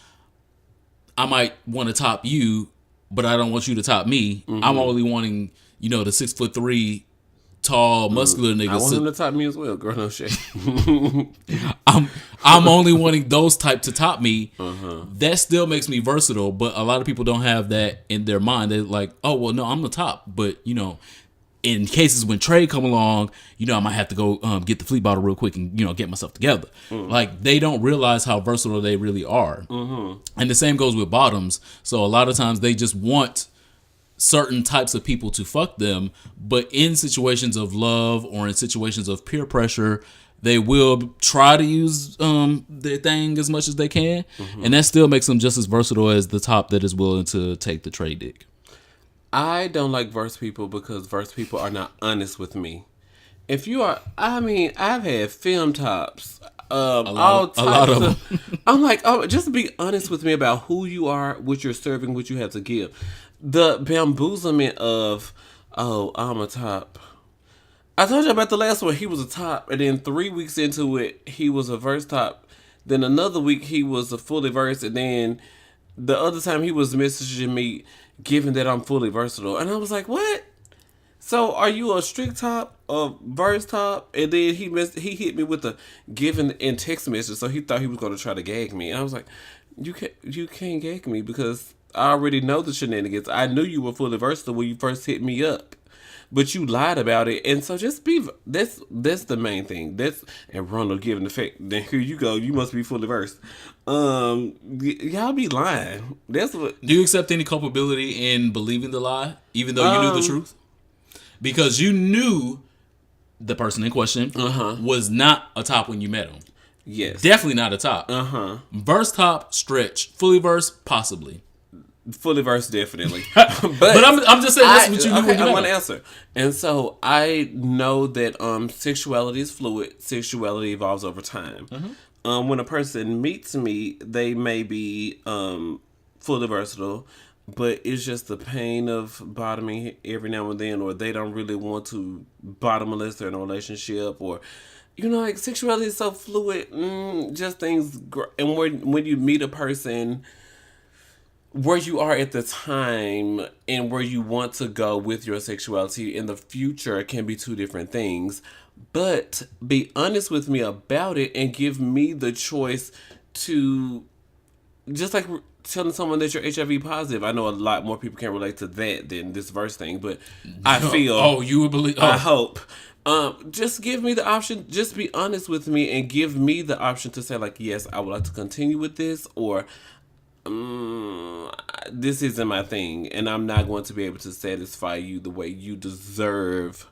I might want to top you, but I don't want you to top me, I'm only wanting, the 6'3" tall, muscular niggas. I want him to top me as well, girl. No shit. I'm only wanting those type to top me. That still makes me versatile, but a lot of people don't have that in their mind. They're like, oh well, no, I'm the top. But in cases when Trey come along, I might have to go get the fleet bottle real quick and get myself together. Like they don't realize how versatile they really are. And the same goes with bottoms. So a lot of times they just want certain types of people to fuck them, but in situations of love or in situations of peer pressure, they will try to use their thing as much as they can, and that still makes them just as versatile as the top that is willing to take the trade dick. I don't like verse people because verse people are not honest with me. If you are, I've had film tops, all types of them. I'm like, just be honest with me about who you are, what you're serving, what you have to give. The bamboozlement of, I'm a top. I told you about the last one. He was a top, and then 3 weeks into it, he was a verse top. Then another week, he was a fully verse, and then the other time he was messaging me, given that I'm fully versatile, and I was like, what? So are you a strict top, a verse top? And then he hit me with a given in text message, so he thought he was going to try to gag me, and I was like, you can't gag me because I already know the shenanigans. I knew you were fully versatile when you first hit me up, but you lied about it. And so just that's the main thing. And Ronald giving the fact. Then here you go. You must be fully versed. Y'all be lying. That's what. Do you accept any culpability in believing the lie, even though you knew the truth? Because you knew the person in question was not a top when you met him. Yes. Definitely not a top. Verse top, stretch. Fully verse, possibly. Fully versed, definitely. But I'm just saying that's what you knew. Okay, I want to answer. And so I know that sexuality is fluid. Sexuality evolves over time. When a person meets me, they may be fully versatile, but it's just the pain of bottoming every now and then, or they don't really want to bottom unless they're in a relationship, or like sexuality is so fluid. Just things, and when you meet a person where you are at the time and where you want to go with your sexuality in the future can be two different things. But be honest with me about it and give me the choice to, just like telling someone that you're HIV positive. I know a lot more people can relate to that than this verse thing, but I feel. Oh, you would believe. Oh. I hope. Just give me the option. Just be honest with me and give me the option to say, like, yes, I would like to continue with this, or this isn't my thing, and I'm not going to be able to satisfy you the way you deserve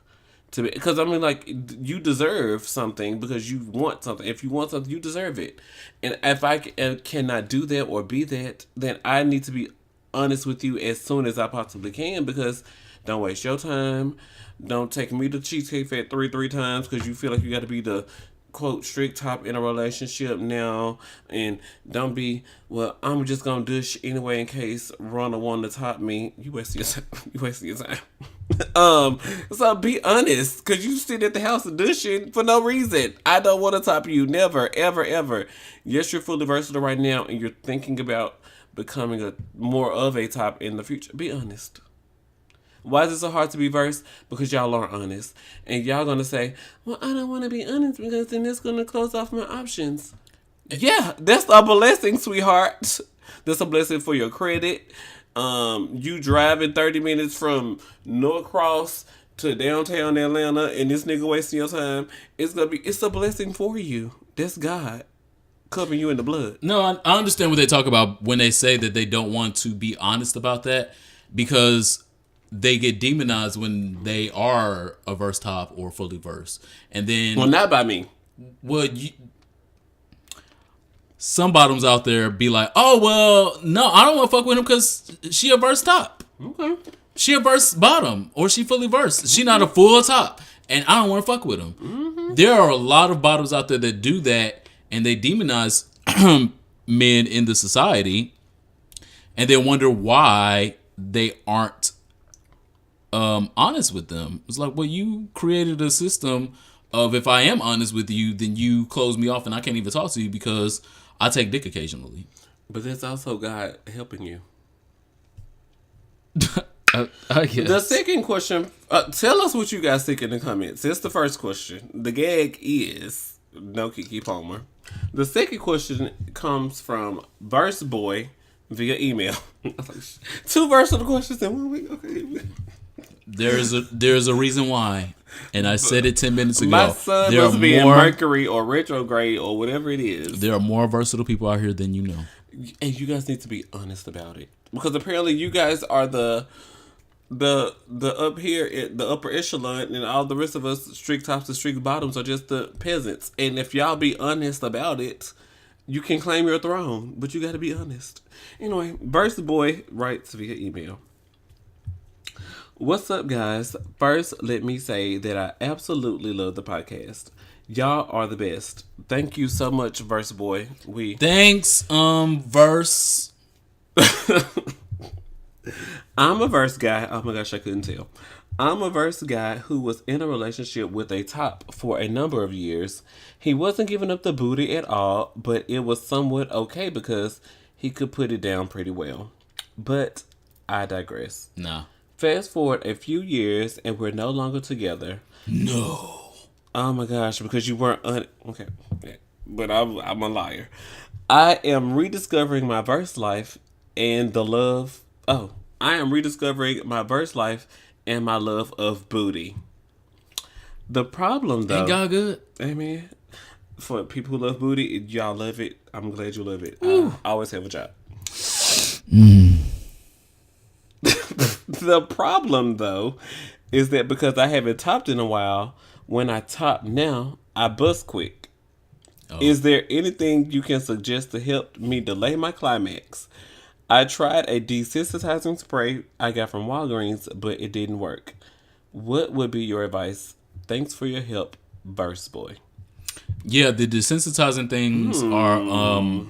to be. Because I mean, like, you deserve something because you want something. If you want something, you deserve it. And if I cannot do that or be that, then I need to be honest with you as soon as I possibly can, because don't waste your time. Don't take me to Cheesecake Factory three times because you feel like you got to be the quote strict top in a relationship now, and don't be, well, I'm just gonna dish anyway in case Ronald wanted to top me. You wasting your time. You wasting your time. So be honest, because you sit at the house and dishing for no reason. I don't want to top you, never, ever, ever. Yes, you're fully versatile right now, and you're thinking about becoming more of a top in the future. Be honest. Why is it so hard to be versed? Because y'all aren't honest. And y'all gonna say, well, I don't want to be honest because then it's gonna close off my options. Yeah, that's a blessing, sweetheart. That's a blessing for your credit. You driving 30 minutes from Norcross to downtown Atlanta and this nigga wasting your time. It's a blessing for you. That's God covering you in the blood. No, I understand what they talk about when they say that they don't want to be honest about that, because they get demonized when they are a verse top or fully versed. And then, well, not by me. Well, some bottoms out there be like, oh, well, no, I don't want to fuck with him because she a verse top. Okay. She a verse bottom, or she fully versed. She not a full top, and I don't want to fuck with him. Mm-hmm. There are a lot of bottoms out there that do that, and they demonize men in the society, and they wonder why they aren't honest with them. It's like, well, you created a system of, if I am honest with you, then you close me off and I can't even talk to you because I take dick occasionally. But that's also God helping you. I guess. The second question, tell us what you guys think in the comments. It's the first question. The gag is no Kiki Palmer. The second question comes from Verse Boy via email. Two versatile questions in 1 week. Okay. There's a reason why, and I said it 10 minutes ago. My son must be in Mercury or retrograde or whatever it is. There are more versatile people out here than you know, and you guys need to be honest about it, because apparently you guys are the up here, the upper echelon, and all the rest of us strict tops and strict bottoms are just the peasants. And if y'all be honest about it, you can claim your throne, but you got to be honest. Anyway, Burst Boy writes via email. What's up, guys? First, let me say that I absolutely love the podcast. Y'all are the best. Thank you so much, Verse Boy. Thanks, Verse. I'm a verse guy. Oh my gosh, I couldn't tell. I'm a verse guy who was in a relationship with a top for a number of years. He wasn't giving up the booty at all, but it was somewhat okay because he could put it down pretty well. But I digress. Nah. Fast forward a few years and we're no longer together. No. Oh my gosh, because you weren't okay. But I'm a liar. I am rediscovering my verse life and the love. Oh, I am rediscovering my verse life and my love of booty. The problem, though. Ain't God good? Amen. For people who love booty, y'all love it. I'm glad you love it. I always have a job. The problem, though, is that because I haven't topped in a while, when I top now, I bust quick. Oh. Is there anything you can suggest to help me delay my climax? I tried a desensitizing spray I got from Walgreens, but it didn't work. What would be your advice? Thanks for your help, Verse Boy. Yeah, the desensitizing things are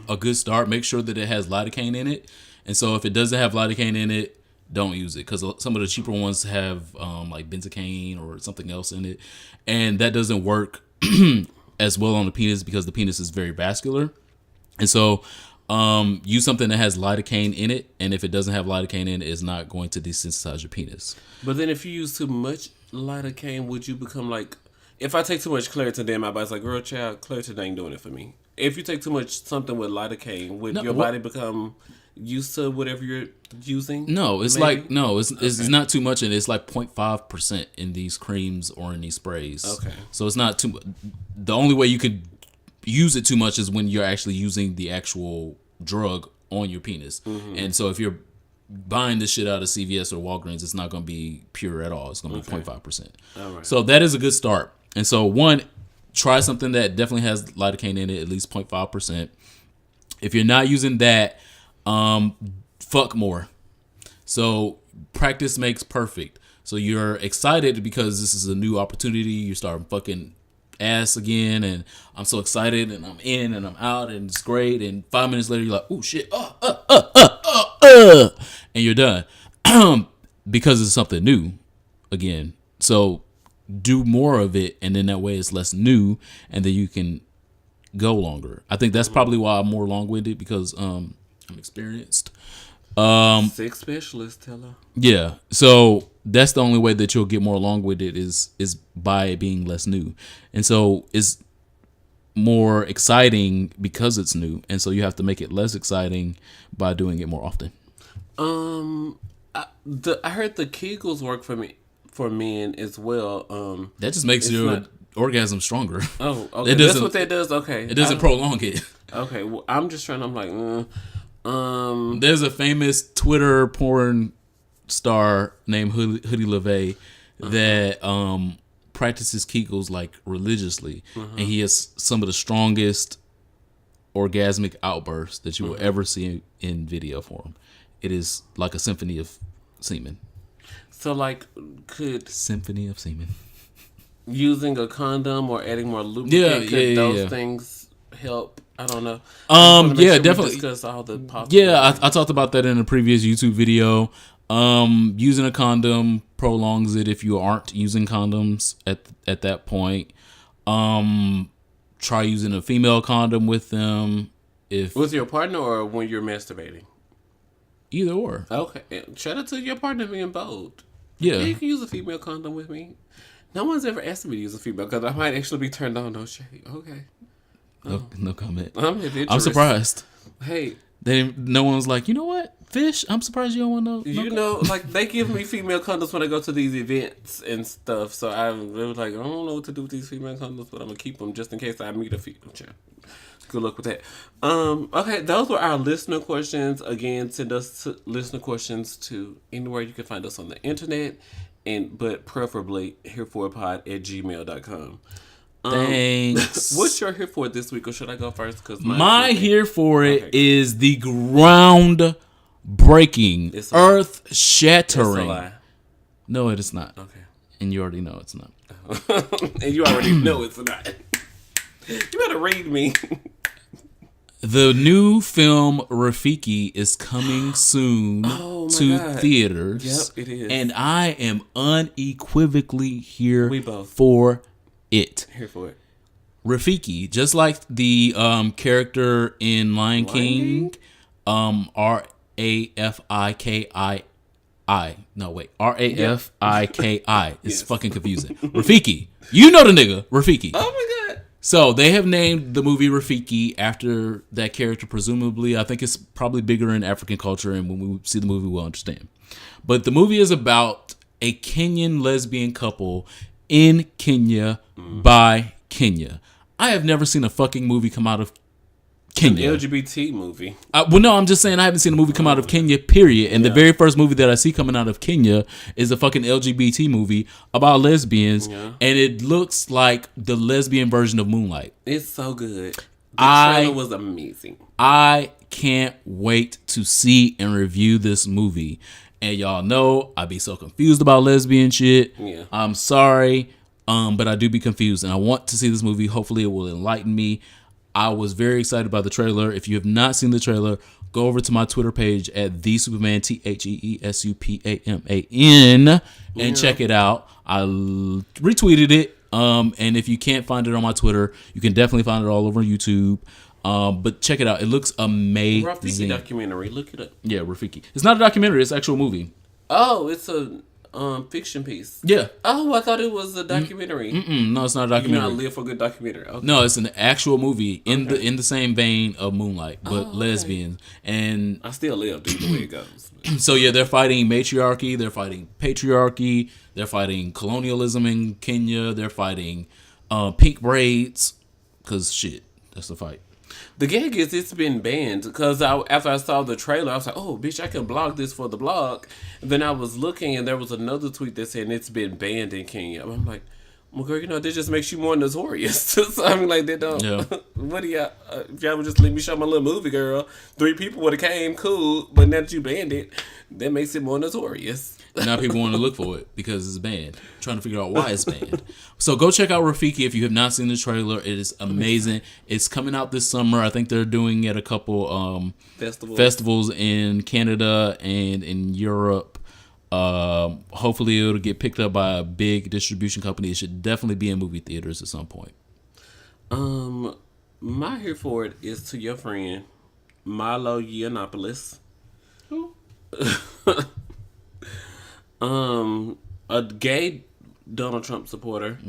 a good start. Make sure that it has lidocaine in it. And so if it doesn't have lidocaine in it, don't use it. Because some of the cheaper ones have like benzocaine or something else in it. And that doesn't work as well on the penis because the penis is very vascular. And so use something that has lidocaine in it. And if it doesn't have lidocaine in it, it's not going to desensitize your penis. But then if you use too much lidocaine, would you become like... If I take too much Claritin, then my body's like, girl, child, Claritin ain't doing it for me. If you take too much something with lidocaine, would your body become used to whatever you're using? No, it's it's not too much, and it's like 0.5% in these creams or in these sprays. Okay. So it's not too. The only way you could use it too much is when you're actually using the actual drug on your penis. Mm-hmm. And so if you're buying this shit out of CVS or Walgreens, it's not going to be pure at all. It's going to be 0.5%. All right. So that is a good start. And so one, try something that definitely has lidocaine in it, at least 0.5%. If you're not using that, fuck more. So practice makes perfect. So you're excited because this is a new opportunity. You start fucking ass again, and I'm so excited, and I'm in and I'm out, and it's great. And 5 minutes later, you're like, oh shit, and you're done because it's something new again. So do more of it, and then that way it's less new, and then you can go longer. I think that's probably why I'm more long-winded, because I'm experienced. Sex specialist, tell her. Yeah, so that's the only way that you'll get more long-winded is by it being less new, and so it's more exciting because it's new, and so you have to make it less exciting by doing it more often. I heard the Kegels work for men as well. That just makes your orgasm stronger. Oh, okay. That's what that does. Okay, it doesn't prolong it. Okay, well, I'm like, there's a famous Twitter porn star named Hoodie LeVay that practices Kegels like religiously, and he has some of the strongest orgasmic outbursts that you will ever see in video form. It is like a symphony of semen. So, like, could symphony of semen using a condom or adding more lubricant could those things help? I don't know. Definitely. Discuss all the I talked about that in a previous YouTube video. Using a condom prolongs it if you aren't using condoms at that point. Try using a female condom with them. With your partner or when you're masturbating? Either or. Okay. Shout out to your partner being bold. Yeah. You can use a female condom with me. No one's ever asked me to use a female because I might actually be turned on. No shade. Okay. No comment. I'm surprised. Hey. No one was like, you know what? Fish, I'm surprised you don't want to. You know, like, they give me female condoms when I go to these events and stuff. So I was like, I don't know what to do with these female condoms, but I'm going to keep them just in case I meet a female child. Good luck with that. Okay, those were our listener questions. Again, send us listener questions to anywhere you can find us on the internet, but preferably hereforpod@gmail.com. Thanks. What's your here for this week, or should I go first? Because my here for it is the ground breaking, earth shattering. It's a lie. No, it is not. Okay. And you already know it's not. And you already know it's not. You better read me. The new film Rafiki is coming soon to theaters. Yep, it is. And I am unequivocally here for it. Here for it. Rafiki, just like the character in Lion King, Rafiki. It's fucking confusing. Rafiki. You know the nigga, Rafiki. Oh my god. So they have named the movie Rafiki after that character, presumably. I think it's probably bigger in African culture, and when we see the movie, we'll understand. But the movie is about a Kenyan lesbian couple in Kenya by Kenya. I have never seen a fucking movie come out of Kenya. An LGBT movie. No, I'm just saying I haven't seen a movie come out of Kenya, period. And the very first movie that I see coming out of Kenya is a fucking LGBT movie about lesbians. Yeah. And it looks like the lesbian version of Moonlight. It's so good. The trailer was amazing. I can't wait to see and review this movie. And y'all know I be so confused about lesbian shit. Yeah. I'm sorry, but I do be confused, and I want to see this movie. Hopefully, it will enlighten me. I was very excited about the trailer. If you have not seen the trailer, go over to my Twitter page at the Superman TheSupaman and check it out. I retweeted it. And if you can't find it on my Twitter, you can definitely find it all over YouTube. But check it out. It looks amazing. Rafiki documentary. Look it up. Yeah, Rafiki. It's not a documentary. It's an actual movie. Oh, it's a fiction piece. Yeah. Oh, I thought it was a documentary. No, it's not a documentary. You not live for a good documentary. Okay. No, it's an actual movie in the same vein of Moonlight, but lesbians. And I still live the way it goes. so yeah, they're fighting matriarchy, they're fighting patriarchy, they're fighting colonialism in Kenya, they're fighting pink braids, because shit, that's the fight. The gag is it's been banned because after I saw the trailer, I was like, oh, bitch, I can blog this for the blog. And then I was looking and there was another tweet that said it's been banned in Kenya. I'm like, well, girl, that just makes you more notorious. So, I mean, like, they don't. Yeah. What do y'all, if y'all would just let me show my little movie, girl, 3 people would have came, cool. But now that you banned it, that makes it more notorious. Now people want to look for it because it's banned. I'm trying to figure out why it's banned. So go check out Rafiki if you have not seen the trailer. It is amazing. It's coming out this summer. I think they're doing it at a couple festivals in Canada and in Europe. Hopefully it'll get picked up by a big distribution company. It should definitely be in movie theaters at some point. My here for it is to your friend Milo Yiannopoulos. Who? A gay Donald Trump supporter,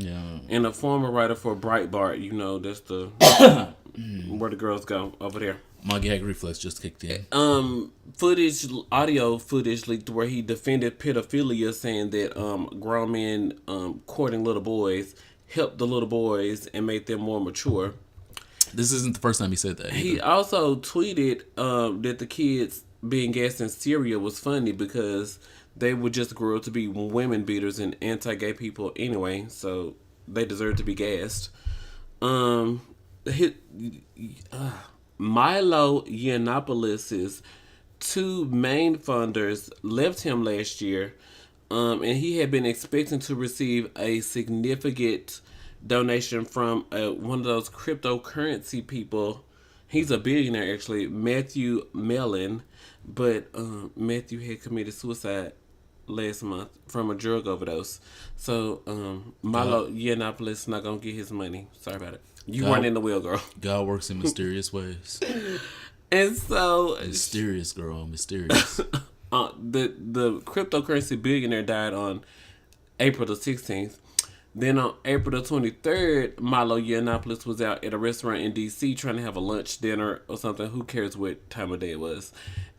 and a former writer for Breitbart. That's the where the girls go over there. My gag reflex just kicked in. Audio footage leaked where he defended pedophilia, saying that grown men courting little boys helped the little boys and made them more mature. This isn't the first time he said that. He also tweeted that the kids being gassed in Syria was funny because they would just grow up to be women beaters and anti-gay people anyway, so they deserve to be gassed. Milo Yiannopoulos' 2 main funders left him last year, and he had been expecting to receive a significant donation from one of those cryptocurrency people. He's a billionaire, actually, Matthew Mellon, but Matthew had committed suicide last month from a drug overdose. So Milo Yiannopoulos not gonna get his money. Sorry about it. You weren't in the wheel, girl. God works in mysterious ways. And so mysterious, girl, mysterious. The cryptocurrency billionaire died on April the 16th. Then on April the 23rd, Milo Yiannopoulos was out at a restaurant in D.C. trying to have a lunch, dinner, or something. Who cares what time of day it was?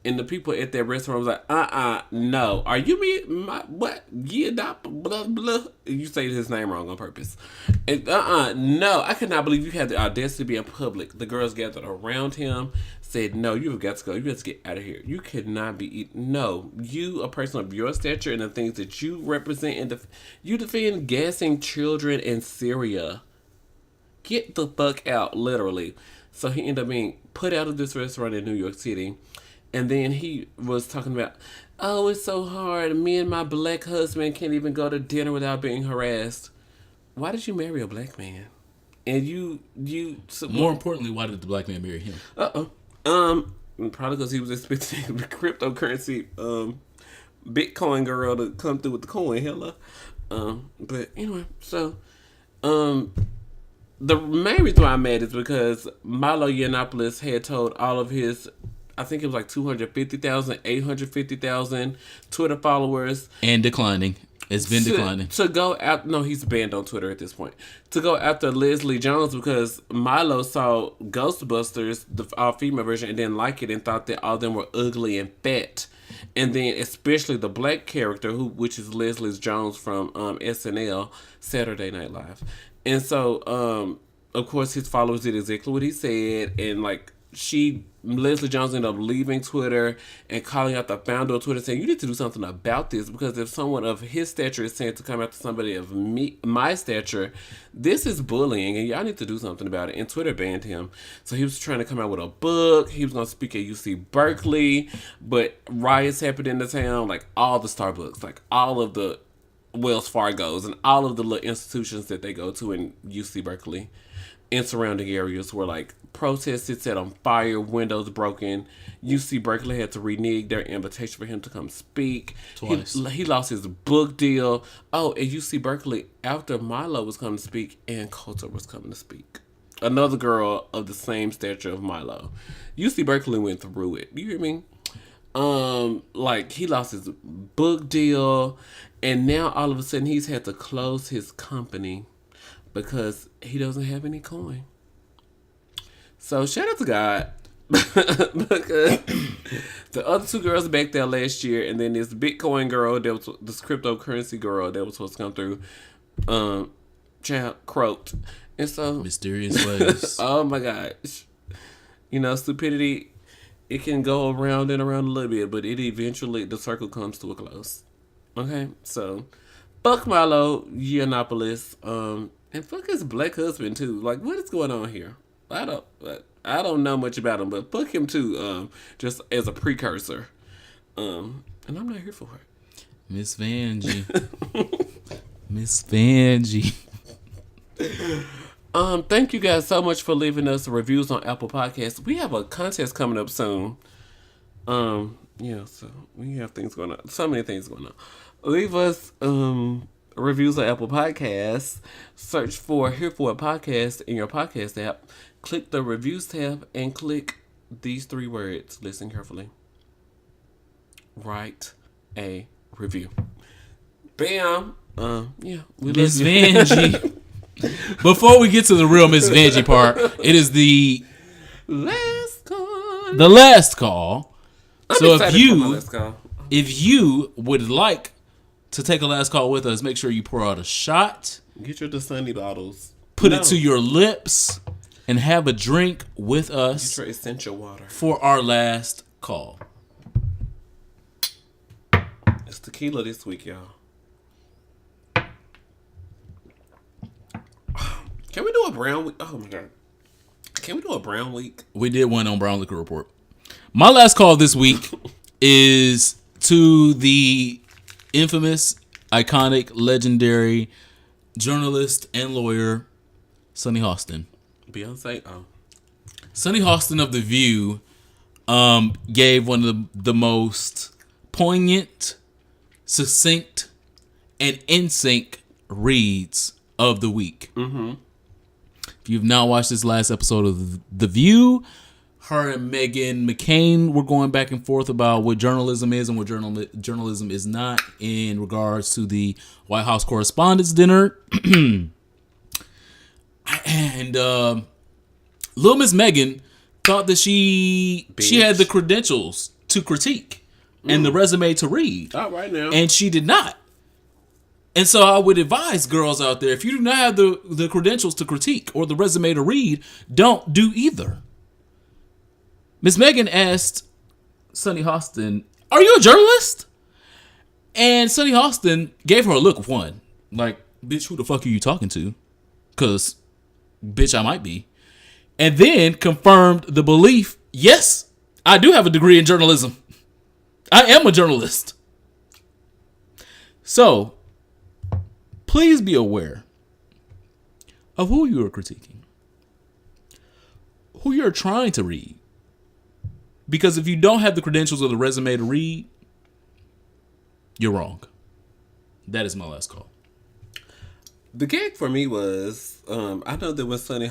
And the people at that restaurant was like, no. Are you me? What? Blah, blah. You say his name wrong on purpose. And no. I could not believe you had the audacity to be in public. The girls gathered around him, said, no, you have got to go. You have to get out of here. You cannot be eating. No. You, a person of your stature and the things that you represent, and you defend gassing children in Syria. Get the fuck out, literally. So he ended up being put out of this restaurant in New York City. And then he was talking about, oh, it's so hard. Me and my black husband can't even go to dinner without being harassed. Why did you marry a black man? And you. More importantly, why did the black man marry him? Probably because he was expecting the cryptocurrency, Bitcoin girl to come through with the coin. Hello. But anyway, so, the main reason why I'm mad is because Milo Yiannopoulos had told all of his, I think it was like 250,000, 850,000 Twitter followers. And declining. It's been declining. To go out, no, he's banned on Twitter at this point. To go after Leslie Jones because Milo saw Ghostbusters, the all-female version, and didn't like it and thought that all of them were ugly and fat. And then especially the black character, which is Leslie Jones from SNL, Saturday Night Live. And so, of course, his followers did exactly what he said, and like Leslie Jones ended up leaving Twitter and calling out the founder of Twitter saying, you need to do something about this, because if someone of his stature is saying to come after somebody of my stature, this is bullying and y'all need to do something about it. And Twitter banned him. So he was trying to come out with a book. He was going to speak at UC Berkeley, but riots happened in the town, like all the Starbucks, like all of the Wells Fargo's and all of the little institutions that they go to in UC Berkeley and surrounding areas were like protests set on fire, windows broken. UC Berkeley had to renege their invitation for him to come speak. Twice. He lost his book deal. Oh, at UC Berkeley, after Milo was coming to speak, and Coulter was coming to speak. Another girl of the same stature of Milo. UC Berkeley went through it. You hear me? Like he lost his book deal, and now all of a sudden he's had to close his company because he doesn't have any coin. So shout out to God. Because the other two girls back there last year, and then this Bitcoin girl, that was this cryptocurrency girl that was supposed to come through, child croaked. And so Mysterious ways. oh my gosh. You know, stupidity, it can go around and around a little bit, but it eventually, the circle comes to a close. Okay? So, fuck Milo Yiannopoulos, and fuck his black husband too. Like, what is going on here? I don't know much about him, but fuck him too, just as a precursor. And I'm not here for it. Miss Vanjie. Miss Vanjie. Thank you guys so much for leaving us reviews on Apple Podcasts. We have a contest coming up soon. Yeah, so we have things going on. So many things going on. Leave us reviews on Apple Podcasts. Search for Here For It Podcast in your podcast app. Click the reviews tab and click these 3 words. Listen carefully. Write a review. Bam. Yeah. Miss Vanjie. Before we get to the real Miss Vanjie part, it is the last call. The last call. So if you would like to take a last call with us, make sure you pour out a shot. Get your Dasani bottles. Put it to your lips and have a drink with us. Get your essential water for our last call. It's tequila this week, y'all. Can we do a brown week? Oh my God. Can we do a brown week? We did one on Brown Liquor Report. My last call this week is to the infamous, iconic, legendary journalist and lawyer, Sunny Hostin. Beyonce? Oh. Sunny Hostin of The View gave one of the most poignant, succinct, and in sync reads of the week. Mm-hmm. If you've not watched this last episode of The View, her and Meghan McCain were going back and forth about what journalism is and what journalism is not in regards to the White House Correspondents' Dinner. And Lil Miss Meghan thought that she had the credentials to critique and the resume to read. All right now. And she did not. And so I would advise girls out there, if you do not have the credentials to critique or the resume to read, don't do either. Miss Meghan asked Sunny Hostin, "Are you a journalist?" And Sunny Hostin gave her a look of one. Like, bitch, who the fuck are you talking to? Because, bitch, I might be. And then confirmed the belief, yes, I do have a degree in journalism. I am a journalist. So, please be aware of who you are critiquing, who you're trying to read. Because if you don't have the credentials or the resume to read, you're wrong. That is my last call. The gag for me was, I know that when Sunny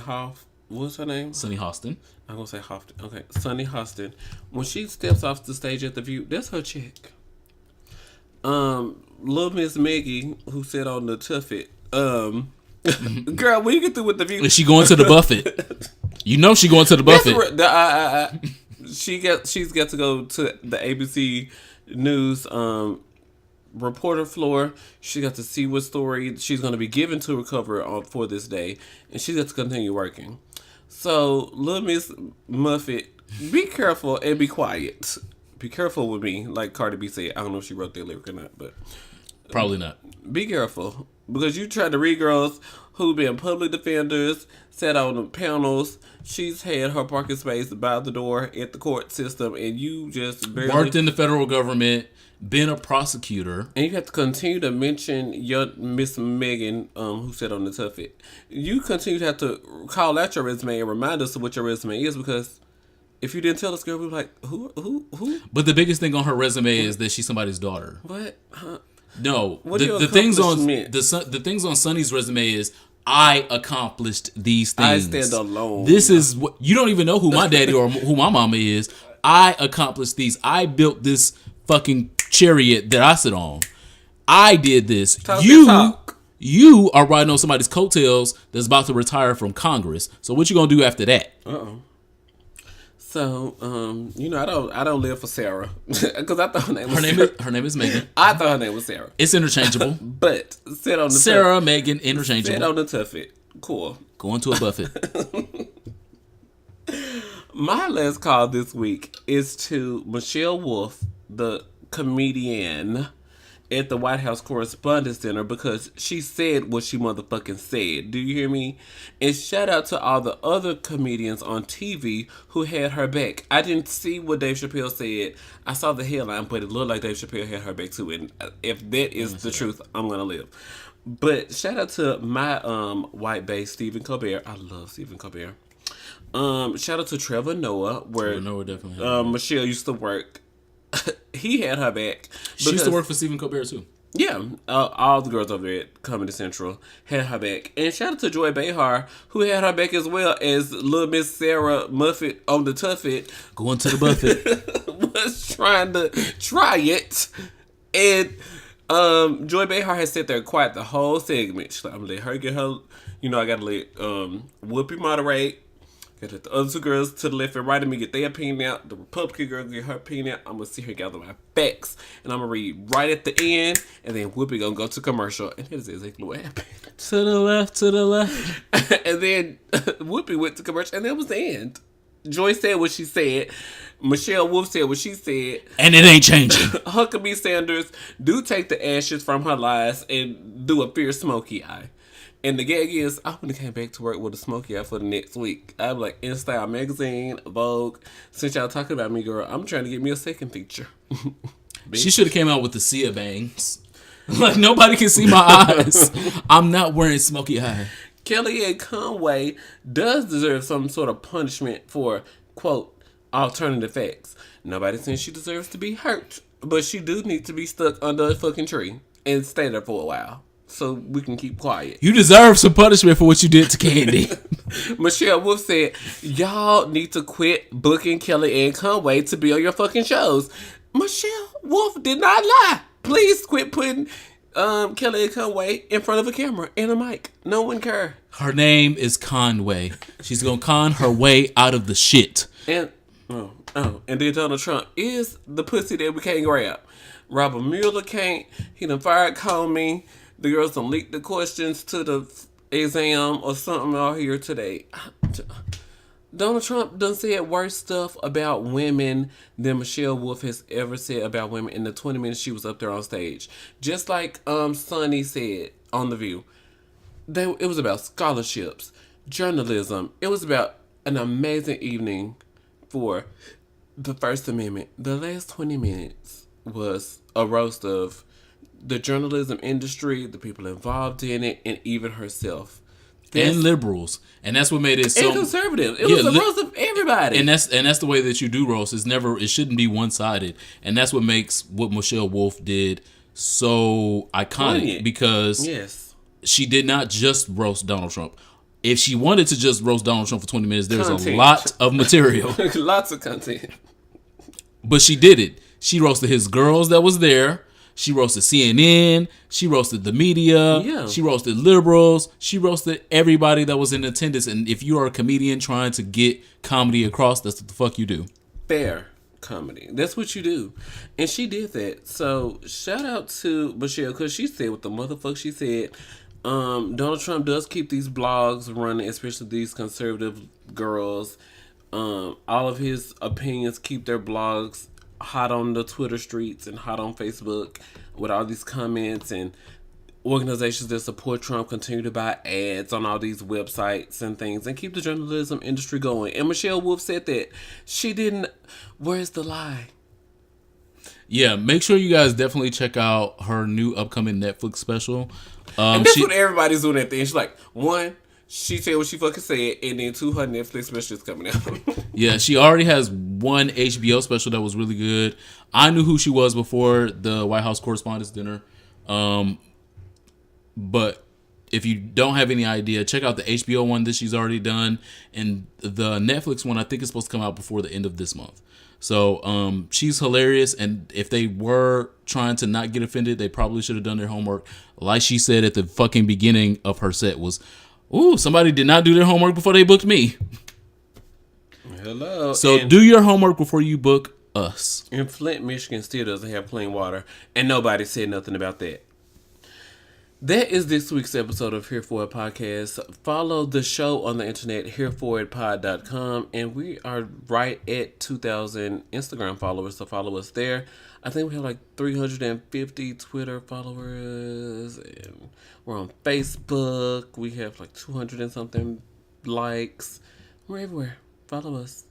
what's her name? Sunny Hostin. I'm going to say Hofton. Okay, Sunny Hostin. When she steps off the stage at The View, that's her chick. Little Miss Maggie, who sat on the tuffet. Girl, when you get through with The View. Is she going to the buffet? You know she going to the buffet. She's got to go to the ABC News reporter floor. She got to see what story she's going to be given to recover for this day, and she's got to continue working. So, Little Miss Muffet, be careful and be quiet. Be careful with me, like Cardi B said. I don't know if she wrote that lyric or not, but Probably not. be careful. Because you try to read girls who been public defenders, sat on the panels. She's had her parking space by the door at the court system, and you just barely Worked in the federal government, been a prosecutor. And you have to continue to mention your Miss Megan, who sat on the tuffet. You continue to have to call out your resume and remind us of what your resume is, because if you didn't tell us, girl, we were like, who? But the biggest thing on her resume is that she's somebody's daughter. What? Huh? No, What are your the things on accomplishments? the things on Sonny's resume is I accomplished these things. I stand alone. This is what you don't even know who my daddy or who my mama is. I accomplished these. I built this fucking chariot that I sit on. I did this. Talk. You are riding on somebody's coattails that's about to retire from Congress. So what you gonna do after that? So, I don't live for Sarah because I thought her name was Her name is Megan. I thought her name was Sarah. It's interchangeable. But sit on the Sarah, Megan, sit interchangeable. on the tuffet. Cool. Going to a buffet. My last call this week is to Michelle Wolf, the comedian at the White House Correspondents' Center, because she said what she motherfucking said. Do you hear me? And shout out to all the other comedians on TV who had her back. I didn't see what Dave Chappelle said. I saw the headline, but it looked like Dave Chappelle had her back too. And if that is the truth, I'm gonna live. But shout out to my white bae, Stephen Colbert. I love Stephen Colbert. Shout out to Trevor Noah, where Trevor Noah definitely had Michelle used to work. He had her back. She used to work for Stephen Colbert too. Yeah, all the girls over there at Comedy Central had her back. And shout out to Joy Behar, who had her back as well as Little Miss Sarah Muffet on the Tuffet. Going to the buffet. Was trying to try it. And Joy Behar had sat there quiet the whole segment. She's like, I'm going to let her get her, I got to let Whoopi moderate. Got the other two girls to the left and right of me get their opinion out. The Republican girl get her opinion out. I'm going to sit here and gather my facts. And I'm going to read right at the end. And then Whoopi going to go to commercial. And here's exactly what happened. To the left. And then Whoopi went to commercial. And that was the end. Joy said what she said. Michelle Wolf said what she said. And it ain't changing. Huckabee Sanders do take the ashes from her lies and do a fierce smoky eye. And the gag is, I would have came back to work with a smoky eye for the next week. I'd be like, InStyle Magazine, Vogue. Since y'all talking about me, girl, I'm trying to get me a second feature. She should have came out with the Sia bangs. Like, nobody can see my eyes. I'm not wearing smoky eye. Kellyanne Conway does deserve some sort of punishment for, quote, alternative facts. Nobody thinks she deserves to be hurt. But she do need to be stuck under a fucking tree and stay there for a while. So we can keep quiet. You deserve some punishment for what you did to Candy. Michelle Wolf said, y'all need to quit booking Kellyanne Conway to be on your fucking shows. Michelle Wolf did not lie. Please quit putting Kellyanne Conway in front of a camera and a mic. No one cares. Her name is Conway. She's gonna con her way out of the shit. And and then Donald Trump is the pussy that we can't grab. Robert Mueller can't. He done fired Comey. The girls done leaked the questions to the exam or something out here today. Donald Trump done said worse stuff about women than Michelle Wolf has ever said about women in the 20 minutes she was up there on stage. Just like Sonny said on The View. It was about scholarships, journalism. It was about an amazing evening for the First Amendment. The last 20 minutes was a roast of the journalism industry, the people involved in it, and even herself. And liberals. And that's what made it so... And conservatives. It was a roast of everybody. And that's the way that you do roast. It shouldn't be one-sided. And that's what makes what Michelle Wolf did so iconic. Because she did not just roast Donald Trump. If she wanted to just roast Donald Trump for 20 minutes, there's a lot of material. Lots of content. But she did it. She roasted his girls that was there. She roasted CNN. She roasted the media. Yeah. She roasted liberals. She roasted everybody that was in attendance. And if you are a comedian trying to get comedy across, that's what the fuck you do. Fair comedy. That's what you do. And she did that. So shout out to Michelle, because she said what the motherfucker she said. Donald Trump does keep these blogs running, especially these conservative girls. All of his opinions keep their blogs hot on the Twitter streets and hot on Facebook with all these comments, and organizations that support Trump continue to buy ads on all these websites and things and keep the journalism industry going. And Michelle Wolf said that she didn't. Where's the lie? Yeah, make sure you guys definitely check out her new upcoming Netflix special. And that's what everybody's doing at the end. She's like, one, she said what she fucking said, and then two, her Netflix special is coming out. Yeah, she already has one HBO special that was really good. I knew who she was before the White House Correspondents' Dinner. But if you don't have any idea, check out the HBO one that she's already done. And the Netflix one, I think, is supposed to come out before the end of this month. So she's hilarious. And if they were trying to not get offended, they probably should have done their homework. Like she said at the fucking beginning of her set was, ooh, somebody did not do their homework before they booked me. Hello. So do your homework before you book us. And Flint, Michigan still doesn't have clean water. And nobody said nothing about that. That is this week's episode of Here For It Podcast. Follow the show on the internet, hereforitpod.com. And we are right at 2,000 Instagram followers, so follow us there. I think we have like 350 Twitter followers. And we're on Facebook. We have like 200 and something likes. We're everywhere. Follow us.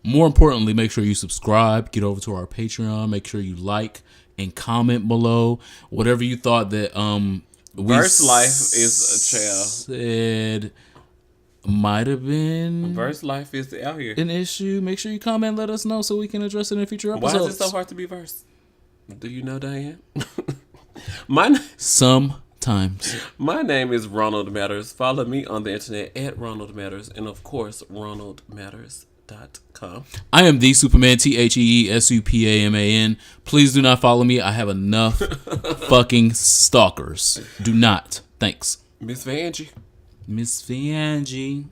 More importantly, make sure you subscribe. Get over to our Patreon. Make sure you like and comment below whatever you thought that Verse Life is a child. Said might have been Verse Life is out here. an issue. Make sure you comment and let us know so we can address it in future episodes. Why is it so hard to be verse? Do you know, Diane? Sometimes. My name is Ronald Matters. Follow me on the internet at Ronald Matters, and of course, RonaldMatters.com. I am the Superman, TheeSupaman. Please do not follow me. I have enough fucking stalkers. Do not. Thanks. Miss Vanjie. Miss Vanjie.